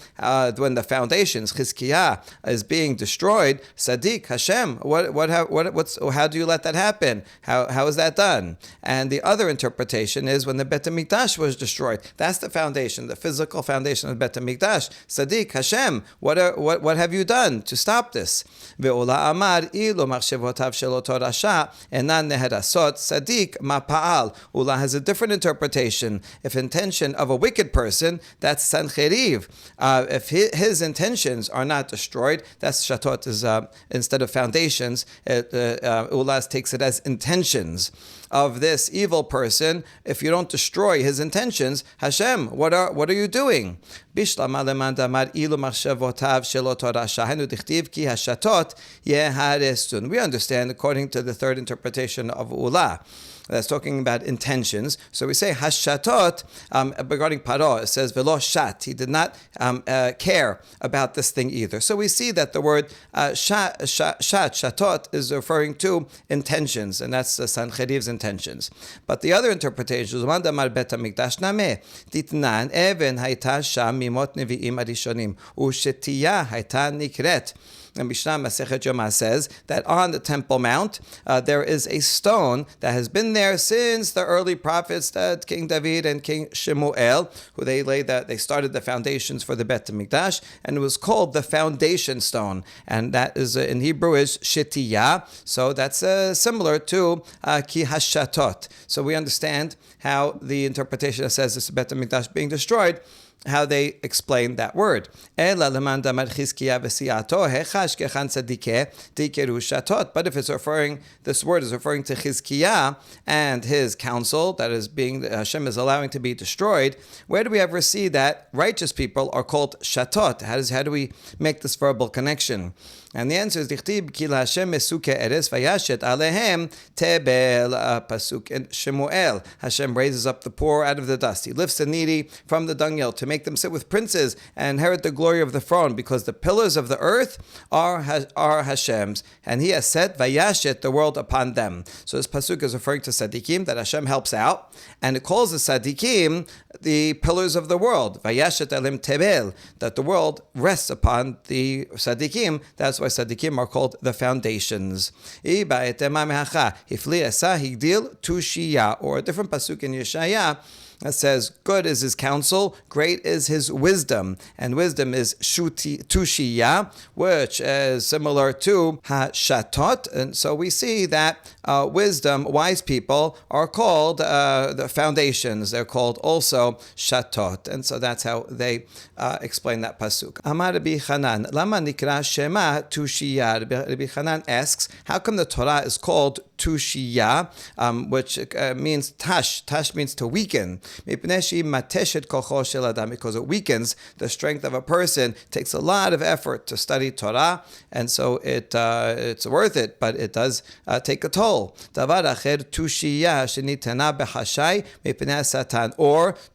when the foundations, Chizkiah, is being destroyed, Sadiq, Hashem, how do you let that happen? How is that done? And the other interpretation is when the Bet HaMikdash was destroyed. That's the foundation, the physical foundation of Bet HaMikdash. Sadiq, Hashem, what have you done to stop this? Ve'ola amar ilu מחשבותיו של אותו רשע אינן נהרסות צדיק מה פעל. Ula has a different interpretation. If intention of a wicked person, that's Sanhedrin. If his intentions are not destroyed, that's shatot, is instead of foundations, Ula takes it as intentions of this evil person. If you don't destroy his intentions, Hashem, what are you doing? Bishlama leman damar ilu machshavotav shel oto rasha henu dichtiv ki hashatot yeharesun. We understand according to the third interpretation of Ula. That's talking about intentions. So we say hashatot regarding Paro. It says velo shat. He did not care about this thing either. So we see that the word shatot is referring to intentions, and that's Sanhedrin's intentions. But the other interpretation is mandamar bet hamikdash name titnan even hayta sham mimot neviim arishonim ushetiya hayta nikret. And Mishnah Masechet Yoma says that on the Temple Mount, there is a stone that has been there since the early prophets, King David and King Shemuel, who they started the foundations for the Bet HaMikdash, and it was called the foundation stone. And that is in Hebrew is Shetiyah. So that's similar to Ki Hashatot. So we understand how the interpretation that says this Bet HaMikdash being destroyed, how they explain that word. But if it's referring, this word is referring to Chizkiah and his council that is being, Hashem is allowing to be destroyed, where do we ever see that righteous people are called shatot? How do we make this verbal connection? And the answer is Dichtib ki Hashem mesuke eres vayashet alehem tebel, pasuk in Shemuel. Hashem raises up the poor out of the dust. He lifts the needy from the dunghill to make them sit with princes and inherit the glory of the throne, because the pillars of the earth are Hashem's, and He has set vayashet, the world, upon them. So this pasuk is referring to tzaddikim that Hashem helps out, and it calls the tzaddikim the pillars of the world. Vayashet alim tebel, that the world rests upon the tzaddikim. That's why tzaddikim are called the foundations. Or a different pasuk in Yeshaya that says, good is his counsel, great is his wisdom. And wisdom is tushiyah, which is similar to hashatot. And so we see that wisdom, wise people, are called the foundations. They're called also shatot. And so that's how they explain that pasuk. Amar Rabbi Chanan, lama nikra shema tushiyah? Rabbi Chanan asks, how come the Torah is called tushiyah, which means tash. Tash means to weaken. Because it weakens the strength of a person. It takes a lot of effort to study Torah, and so it's worth it, but it does take a toll. Or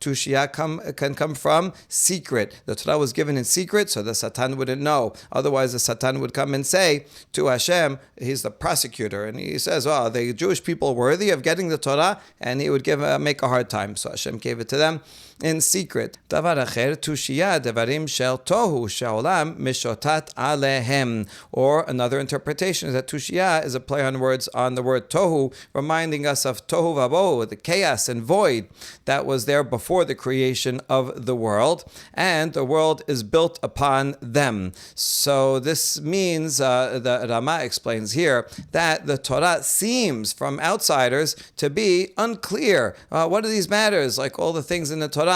tushiyah can come from secret. The Torah was given in secret, so the Satan wouldn't know. Otherwise, the Satan would come and say to Hashem, he's the prosecutor, and he says, are the Jewish people worthy of getting the Torah? And he would make a hard time. So Hashem gave it to them in secret. Davar acher, tushia devarim shel tohu she'olam mishotat alehem. Or another interpretation is that tushia is a play on words on the word tohu, reminding us of tohu vabohu, the chaos and void that was there before the creation of the world, and the world is built upon them. So this means, the Rama explains here, that the Torah seems from outsiders to be unclear. What are these matters? Like all the things in the Torah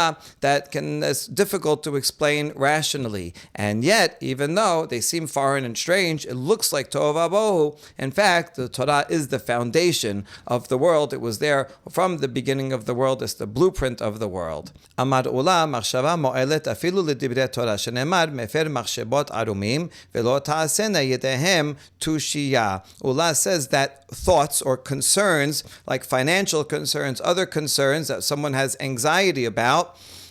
it's difficult to explain rationally. And yet, even though they seem foreign and strange, it looks like Tohu Vabohu. In fact, the Torah is the foundation of the world. It was there from the beginning of the world. It's the blueprint of the world. Amar Ula machshava mo'elet afilu l'divrei Torah shenemar mefer machshebot arumim velo ta'asena yedehem tushiyah. Ula says that thoughts or concerns, like financial concerns, other concerns that someone has anxiety about,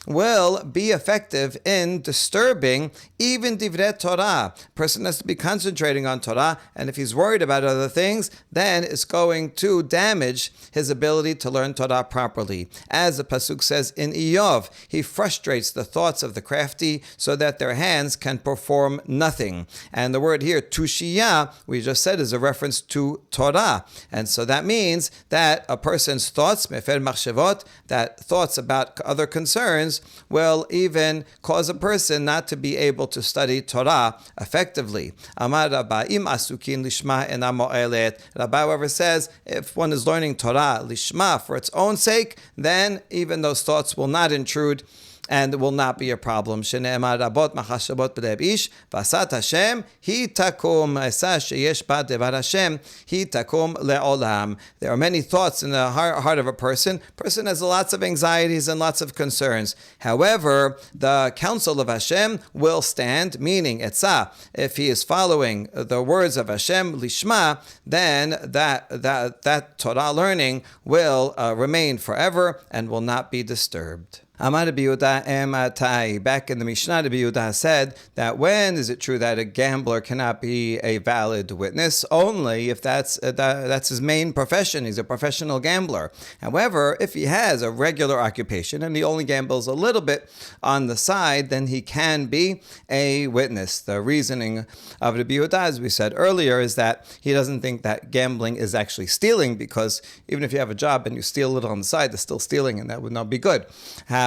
will be effective in disturbing even divrei Torah. A person has to be concentrating on Torah, and if he's worried about other things, then it's going to damage his ability to learn Torah properly. As the pasuk says in Iyov, he frustrates the thoughts of the crafty so that their hands can perform nothing. And the word here, tushiyah, we just said, is a reference to Torah. And so that means that a person's thoughts, mefer machshevot, that thoughts about other concerns, will even cause a person not to be able to study Torah effectively. Amar Rabba, im asukin lishma ena mo'elet. Rabba, however, says if one is learning Torah lishma for its own sake, then even those thoughts will not intrude and will not be a problem. Shene'emar rabot machashavot b'lev ish v'asat Hashem hi takum esa sheyesh ba devar Hashem hi takum le'olam. There are many thoughts in the heart of a person. Person has lots of anxieties and lots of concerns. However, the counsel of Hashem will stand, meaning etzah. If he is following the words of Hashem lishma, then that Torah learning will remain forever and will not be disturbed. Amar Rabbi Yehuda Ematai. Back in the Mishnah, Rabbi Yehuda said that when is it true that a gambler cannot be a valid witness? Only if that's his main profession. He's a professional gambler. However, if he has a regular occupation and he only gambles a little bit on the side, then he can be a witness. The reasoning of Rabbi Yehuda, as we said earlier, is that he doesn't think that gambling is actually stealing, because even if you have a job and you steal a little on the side, that's still stealing, and that would not be good.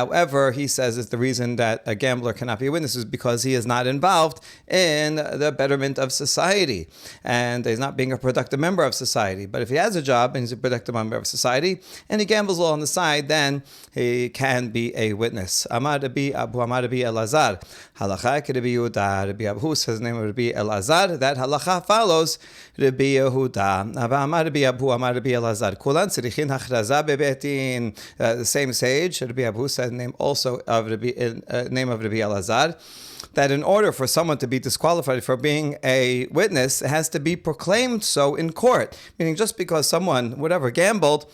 However, he says it's the reason that a gambler cannot be a witness is because he is not involved in the betterment of society, and he's not being a productive member of society. But if he has a job and he's a productive member of society, and he gambles a little on the side, then he can be a witness. Amar Rabbi Abu, Amar Rabbi Elazar, halacha ke Rabbi Yehuda. Rabbi Abu says the name of Rabbi Elazar. That halacha follows Rabbi Yehuda. Amar Rabbi Abu, Amar Rabbi Elazar. Kulan tzrichin hachraza bebetin. The same sage, Rabbi Abu said name also of name of Rabbi Elazar, that in order for someone to be disqualified for being a witness, it has to be proclaimed so in court. Meaning, just because someone, whatever, gambled,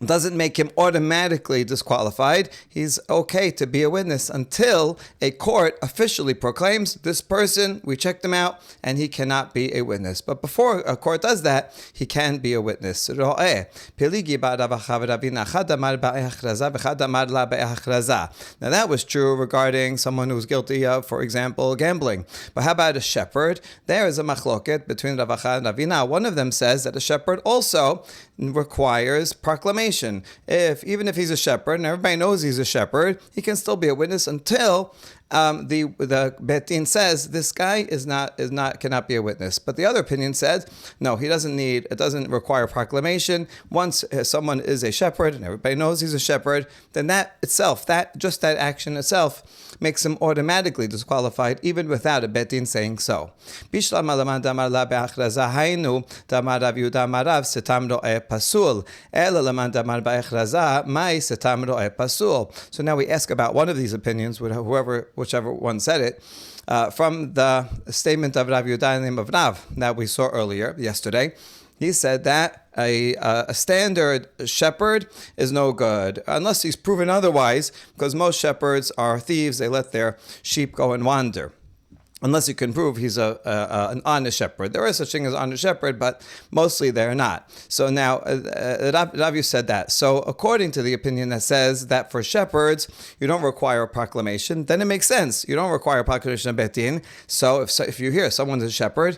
doesn't make him automatically disqualified. He's okay to be a witness until a court officially proclaims this person, we checked him out, and he cannot be a witness. But before a court does that, he can be a witness. Now that was true regarding someone who was guilty of, for example, gambling. But how about a shepherd? There is a machloket between Rav Acha and Ravina. One of them says that a shepherd also requires proclamation. Even if he's a shepherd and everybody knows he's a shepherd, he can still be a witness until the Bet Din says this guy cannot be a witness. But the other opinion says no, it doesn't require proclamation. Once someone is a shepherd and everybody knows he's a shepherd, then that action itself makes him automatically disqualified, even without a Bet Din saying so. So now we ask about one of these opinions, whichever one said it, from the statement of Rav Yehuda in the name of Rav that we saw yesterday. He said that a standard shepherd is no good unless he's proven otherwise, because most shepherds are thieves. They let their sheep go and wander. unless you can prove he's an honest shepherd. There is such thing as honest shepherd, but mostly they're not. So now, Rav said that. So according to the opinion that says that for shepherds, you don't require a proclamation, then it makes sense. You don't require a proclamation of Bet Din. So if you hear someone's a shepherd,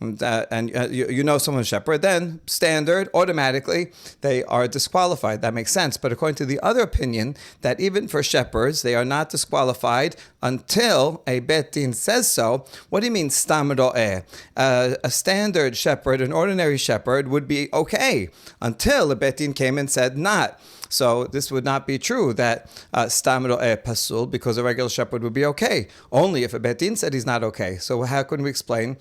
and you know someone's shepherd, then standard, automatically, they are disqualified. That makes sense. But according to the other opinion, that even for shepherds, they are not disqualified until a Bet Din says so. What do you mean, stam ro'eh? A standard shepherd, an ordinary shepherd, would be okay until a Bet Din came and said not. So this would not be true that stam ro'eh pasul, because a regular shepherd would be okay. Only if a Bet Din said he's not okay. So how can we explain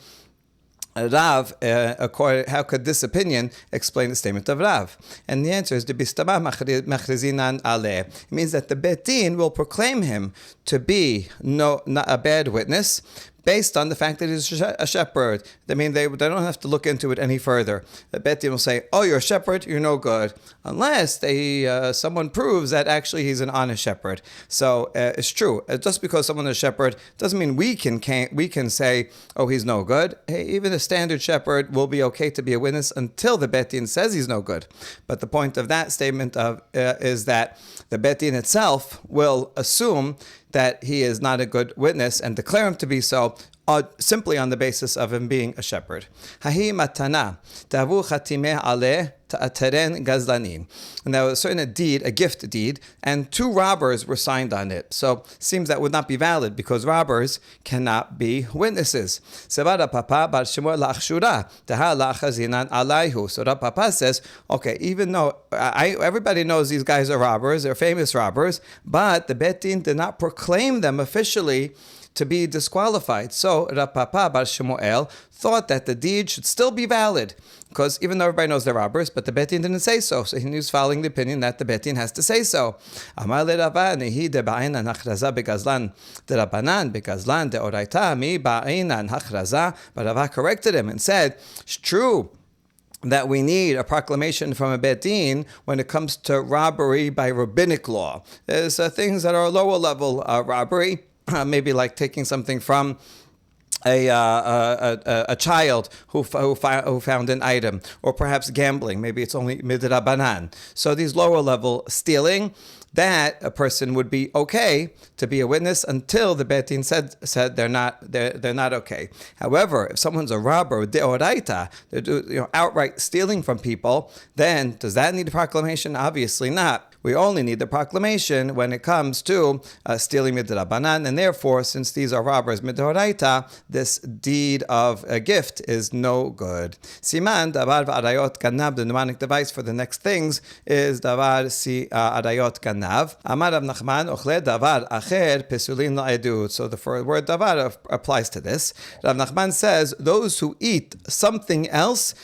Rav, how could this opinion explain the statement of Rav? And the answer is, it means that the Bet Din will proclaim him to be not a bad witness, based on the fact that he's a shepherd. I mean, they don't have to look into it any further. The Bet Din will say, oh, you're a shepherd, you're no good, unless someone proves that actually he's an honest shepherd. So it's true. Just because someone is a shepherd doesn't mean we can say, oh, he's no good. Hey, even a standard shepherd will be okay to be a witness until the Bet Din says he's no good. But the point of that statement is that the Bet Din itself will assume that he is not a good witness and declare him to be so, simply on the basis of him being a shepherd. Hahi matana tavu chatimeh aleh ta'ateren gazlanin. And there was a certain deed, a gift deed, and 2 robbers were signed on it. So it seems that would not be valid because robbers cannot be witnesses. Sevara papa bar shemor la'achshura taha la'achazinan alayhu. So Rav Papa says, okay, even though everybody knows these guys are robbers, they're famous robbers, but the Bet Din did not proclaim them officially to be disqualified. So Rav Papa bar Shemuel thought that the deed should still be valid, because even though everybody knows they're robbers, but the Bet Din didn't say so. So he was following the opinion that the Bet Din has to say so. Amar le Rava nehi de ba'enan hachraza begazlan de Rabbanan begazlan de oraita mi ba'enan hachraza. But Rava corrected him and said, it's true that we need a proclamation from a Bet Din when it comes to robbery by rabbinic law. There's things that are lower level robbery, maybe like taking something from a child who found an item, or perhaps gambling. Maybe it's only midrabanan. So these lower level stealing, that a person would be okay to be a witness until the Bet Din said they're not okay. However, if someone's a robber, deoraita, they're outright stealing from people, then does that need a proclamation? Obviously not. We only need the proclamation when it comes to stealing midrabanan, and therefore, since these are robbers midoraita, this deed of a gift is no good. Siman davar v'arayot ganav. The mnemonic device for the next things is davar arayot ganav. Amar Rav Nachman ochle davar acher pesulin la'edut. So the word davar applies to this. Rav Nachman says those who eat something else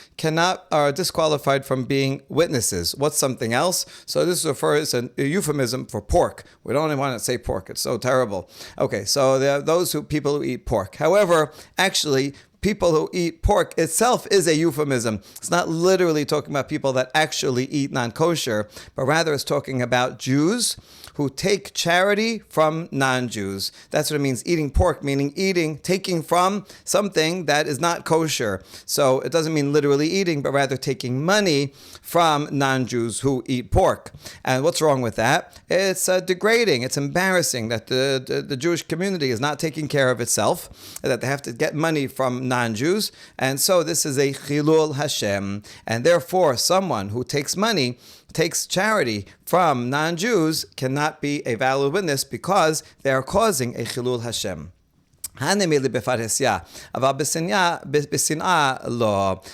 are disqualified from being witnesses. What's something else? So this refers a euphemism for pork. We don't even want to say pork. It's so terrible. Okay, so there are people who eat pork. However, actually, people who eat pork itself is a euphemism. It's not literally talking about people that actually eat non-kosher, but rather it's talking about Jews who take charity from non-Jews. That's what it means, eating pork, meaning taking from something that is not kosher. So it doesn't mean literally eating, but rather taking money from non-Jews who eat pork. And what's wrong with that? It's degrading. It's embarrassing that the Jewish community is not taking care of itself, that they have to get money from non-Jews. And so this is a chilul Hashem. And therefore, someone who takes charity from non-Jews cannot be a valid witness because they are causing a chilul Hashem.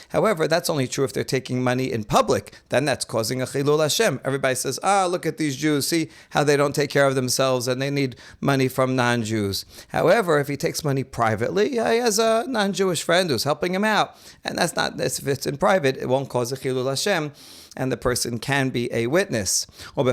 However, that's only true if they're taking money in public. Then that's causing a chilul Hashem. Everybody says, look at these Jews. See how they don't take care of themselves and they need money from non-Jews. However, if he takes money privately, he has a non-Jewish friend who's helping him out. And if it's in private, it won't cause a chilul Hashem. and the person can be a witness. And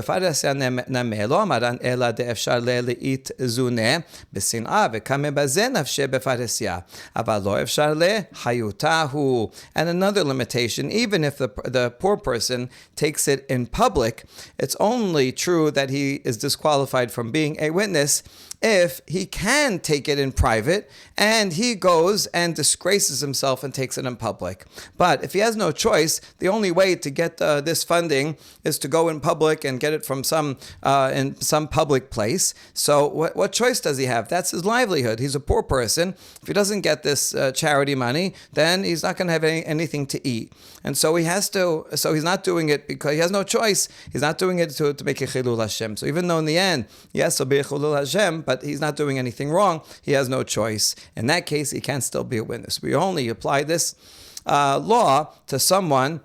another limitation, even if the poor person takes it in public, it's only true that he is disqualified from being a witness if he can take it in private and he goes and disgraces himself and takes it in public. But if he has no choice, the only way to get this funding is to go in public and get it from in some public place. So what choice does he have? That's his livelihood. He's a poor person. If he doesn't get this charity money, then he's not going to have anything to eat. And so he's not doing it because he has no choice. He's not doing it to make a chilul Hashem. So even though in the end, yes, he'll be a chilul Hashem, but he's not doing anything wrong, he has no choice. In that case, he can still be a witness. We only apply this law to someone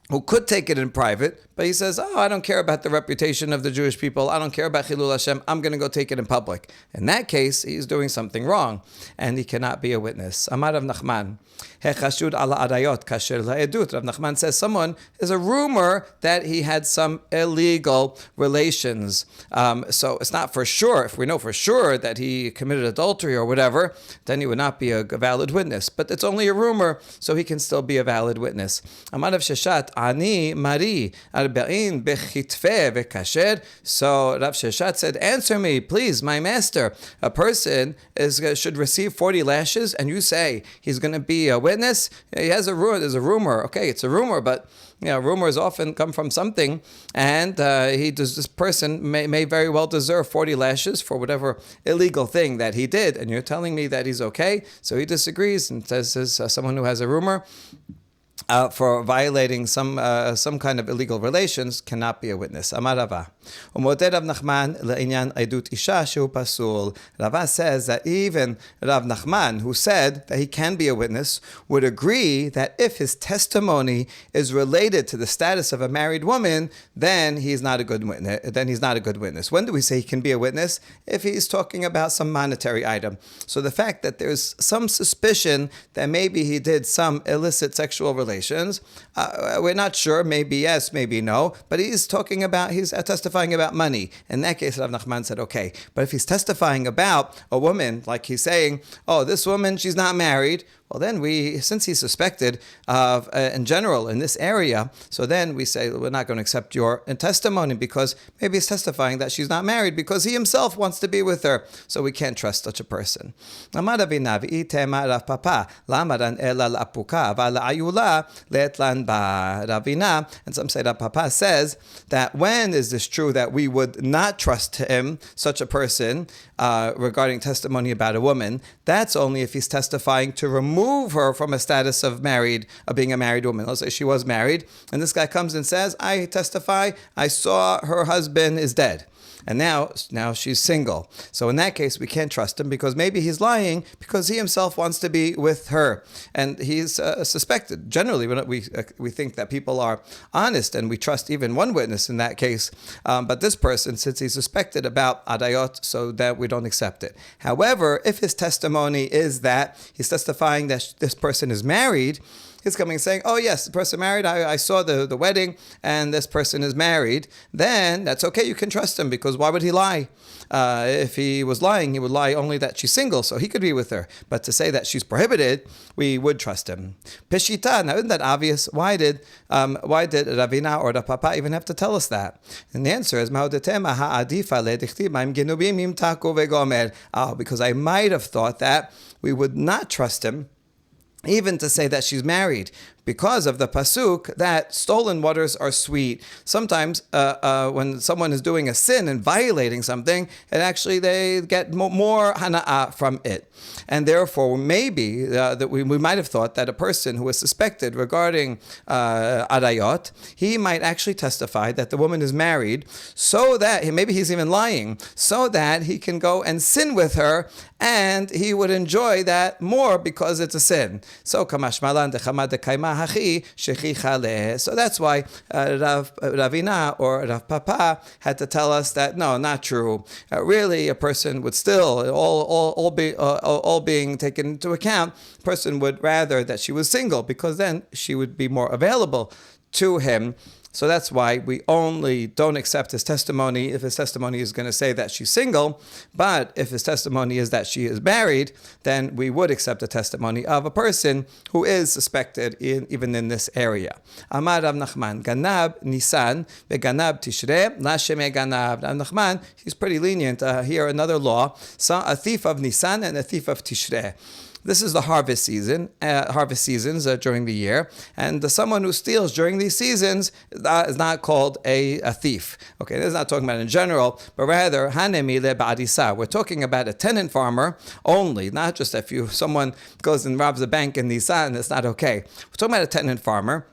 who could take it in private, but he says, I don't care about the reputation of the Jewish people. I don't care about Chilul Hashem. I'm going to go take it in public. In that case, he's doing something wrong, and he cannot be a witness. Amar Rav Nachman, Hechashud ala arayot kasher la'edut. Rav Nachman says someone is a rumor that he had some illegal relations. So it's not for sure. If we know for sure that he committed adultery or whatever, then he would not be a valid witness. But it's only a rumor, so he can still be a valid witness. Amar Rav Sheshat, ani mari. So Rav Sheshat said, answer me, please, my master. A person should receive 40 lashes, and you say he's going to be a witness? He has there's a rumor. Okay, it's a rumor, but rumors often come from something, and this person may very well deserve 40 lashes for whatever illegal thing that he did, and you're telling me that he's okay? So he disagrees and says someone who has a rumor for violating some kind of illegal relations cannot be a witness. Amar Rava. Rava says that even Rav Nachman, who said that he can be a witness, would agree that if his testimony is related to the status of a married woman, then he's not a good witness. When do we say he can be a witness? If he's talking about some monetary item. So the fact that there's some suspicion that maybe he did some illicit sexual relations, we're not sure, maybe yes, maybe no, but he's testifying about money. In that case, Rav Nachman said, okay. But if he's testifying about a woman, like he's saying, this woman, she's not married, well, then since he's suspected of, in general, in this area, so then we say, we're not going to accept your testimony because maybe he's testifying that she's not married because he himself wants to be with her. So we can't trust such a person. And some say Rav Papa says that when is this true that we would not trust him, such a person, regarding testimony about a woman? That's only if he's testifying to remove her from a status of being a married woman. Let's say she was married, and this guy comes and says, I testify, I saw her husband is dead. And now she's single. So in that case, we can't trust him because maybe he's lying because he himself wants to be with her. And he's suspected. Generally, we think that people are honest and we trust even one witness in that case. But this person, since he's suspected about adayot, so that we don't accept it. However, if his testimony is that he's testifying that this person is married, he's coming and saying, yes, the person married, I saw the wedding, and this person is married, then that's okay, you can trust him, because why would he lie? If he was lying, he would lie only that she's single, so he could be with her. But to say that she's prohibited, we would trust him. Peshita, now isn't that obvious? Why did Ravina or the Papa even have to tell us that? And the answer is, because I might have thought that we would not trust him even to say that she's married, because of the pasuk that stolen waters are sweet. Sometimes when someone is doing a sin and violating something, they get more hana'ah from it. And therefore, maybe that we might have thought that a person who is suspected regarding arayot, he might actually testify that the woman is married, so that maybe he's even lying, so that he can go and sin with her, and he would enjoy that more because it's a sin. So kamashmalan dechama dekaima hachi shechicha leh. So that's why Ravina or Rav Papa had to tell us that no, not true. Really, a person would still all being taken into account. A person would rather that she was single because then she would be more available to him. So that's why we only don't accept his testimony if his testimony is going to say that she's single. But if his testimony is that she is married, then we would accept the testimony of a person who is suspected even in this area. Amar Rav Nachman, Ganab Nisan veGanab Tishrei Lasheme Ganab. Rav Nachman, he's pretty lenient. Here another law: so a thief of Nisan and a thief of Tishrei. This is the harvest seasons during the year, and someone who steals during these seasons is not called a thief. Okay, this is not talking about in general, but rather hanemile ba'adisa. We're talking about a tenant farmer only, not just if someone goes and robs a bank in Nisan, it's not okay. We're talking about a tenant farmer.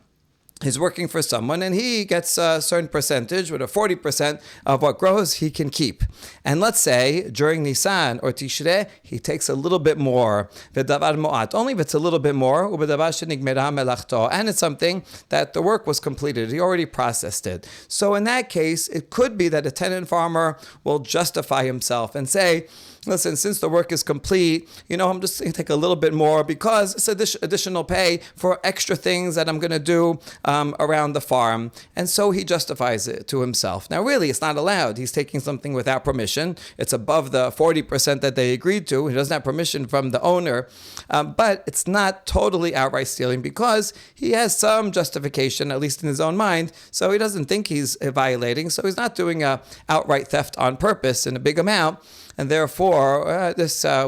He's working for someone and he gets a certain percentage, with a 40% of what grows he can keep. And let's say during Nisan or Tishrei, he takes a little bit more. Only if it's a little bit more. And it's something that the work was completed. He already processed it. So in that case, it could be that a tenant farmer will justify himself and say, listen, since the work is complete, I'm just going to take a little bit more because it's additional pay for extra things that I'm going to do around the farm. And so he justifies it to himself. Now, really, it's not allowed. He's taking something without permission. It's above the 40% that they agreed to. He doesn't have permission from the owner. But it's not totally outright stealing because he has some justification, at least in his own mind. So he doesn't think he's violating. So he's not doing a outright theft on purpose in a big amount. And therefore,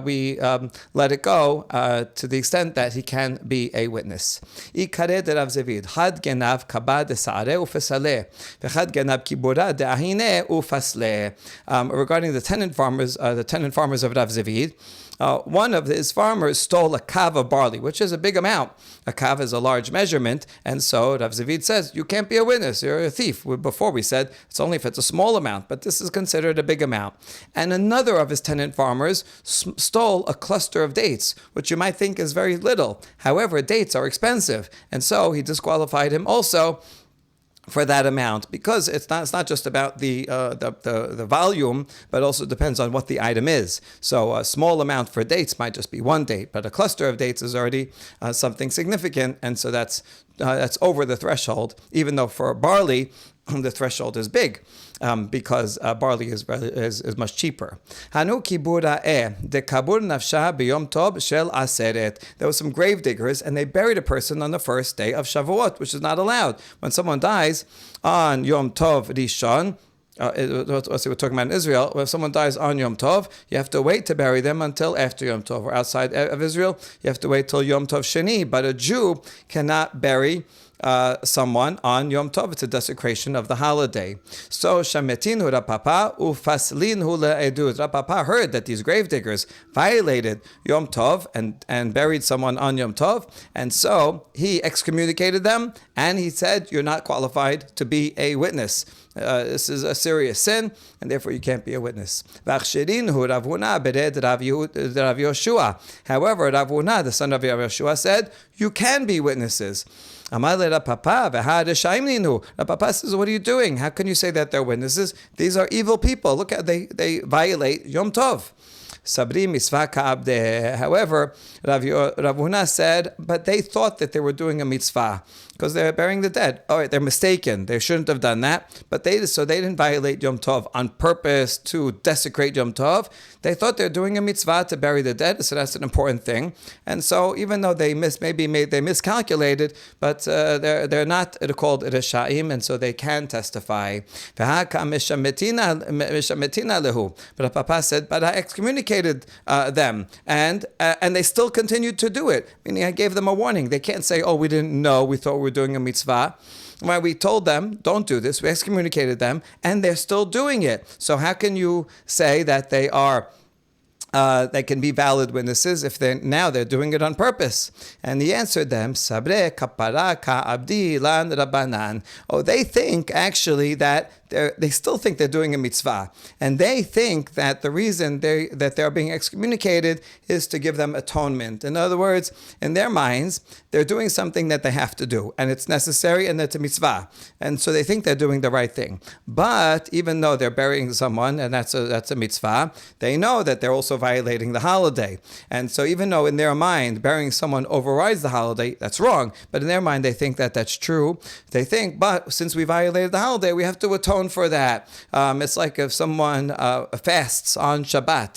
we let it go to the extent that he can be a witness. Regarding the tenant farmers of Rav Zevid, one of his farmers stole a kav of barley, which is a big amount. A kav is a large measurement, and so Rav Zevid says, you can't be a witness, you're a thief. Before we said, it's only if it's a small amount, but this is considered a big amount. And another of his tenant farmers stole a cluster of dates, which you might think is very little. However, dates are expensive, and so he disqualified him also for that amount, because it's not just about the volume, but also depends on what the item is. So a small amount for dates might just be one date, but a cluster of dates is already something significant, and so that's over the threshold. Even though for barley, the threshold is big. Because barley is much cheaper. There were some grave diggers, and they buried a person on the first day of Shavuot, which is not allowed. When someone dies on Yom Tov Rishon, we're talking about in Israel, when someone dies on Yom Tov, you have to wait to bury them until after Yom Tov. Or outside of Israel, you have to wait till Yom Tov Sheni. But a Jew cannot bury someone on Yom Tov. It's a desecration of the holiday. So Shametinu Rapapa Ufaslinhu Le'edut. Rapapa heard that these gravediggers violated Yom Tov and buried someone on Yom Tov, and so he excommunicated them, and he said, you're not qualified to be a witness. This is a serious sin, and therefore you can't be a witness. However, Rav Huna, the son of Rav Yeshua, said, you can be witnesses. Papa says, what are you doing? How can you say that they're witnesses? These are evil people. Look at they violate Yom Tov. Sabri misvah ka'abdeh. However, Rav Huna said, but they thought that they were doing a mitzvah because they're burying the dead. All right, they're mistaken. They shouldn't have done that. But they didn't violate Yom Tov on purpose to desecrate Yom Tov. They thought they're doing a mitzvah to bury the dead, so that's an important thing. And so even though they miscalculated, but they're not called reshaim, and so they can testify. But Papa said, but I excommunicated them, and they still continued to do it. Meaning, I gave them a warning. They can't say, "Oh, we didn't know. We thought we were doing a mitzvah." Well, we told them, don't do this. We excommunicated them, and they're still doing it. So how can you say that they can be valid witnesses if they're doing it on purpose? And he answered them, Sabre kapara ka'abdi lan rabbanan. Oh, they think actually that they still think they're doing a mitzvah, and they think that the reason that they're being excommunicated is to give them atonement. In other words, in their minds, they're doing something that they have to do, and it's necessary, and it's a mitzvah, and so they think they're doing the right thing. But even though they're burying someone, and that's a mitzvah, they know that they're also violating the holiday. And so even though in their mind burying someone overrides the holiday, that's wrong. But in their mind they think that that's true. They think, but since we violated the holiday, we have to atone for that. It's like if someone fasts on Shabbat.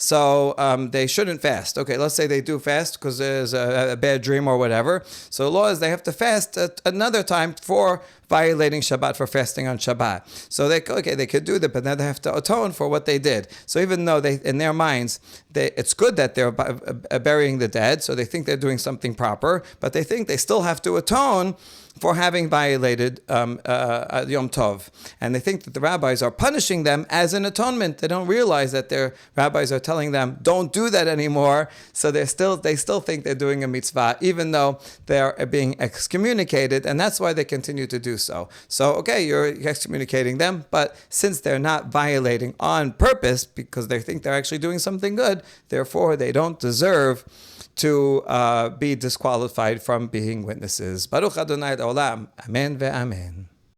So they shouldn't fast. Okay, let's say they do fast because there's a bad dream or whatever. So the law is they have to fast at another time for violating Shabbat, for fasting on Shabbat. So they could do that, but now they have to atone for what they did. So even though they, in their minds, it's good that they're burying the dead, so they think they're doing something proper, but they think they still have to atone for having violated Yom Tov. And they think that the rabbis are punishing them as an atonement. They don't realize that their rabbis are telling them, don't do that anymore. So they still think they're doing a mitzvah, even though they're being excommunicated, and that's why they continue to do so. So, okay, you're excommunicating them, but since they're not violating on purpose, because they think they're actually doing something good, therefore they don't deserve to be disqualified from being witnesses. Baruch Adonai Olam. Amen ve'amen.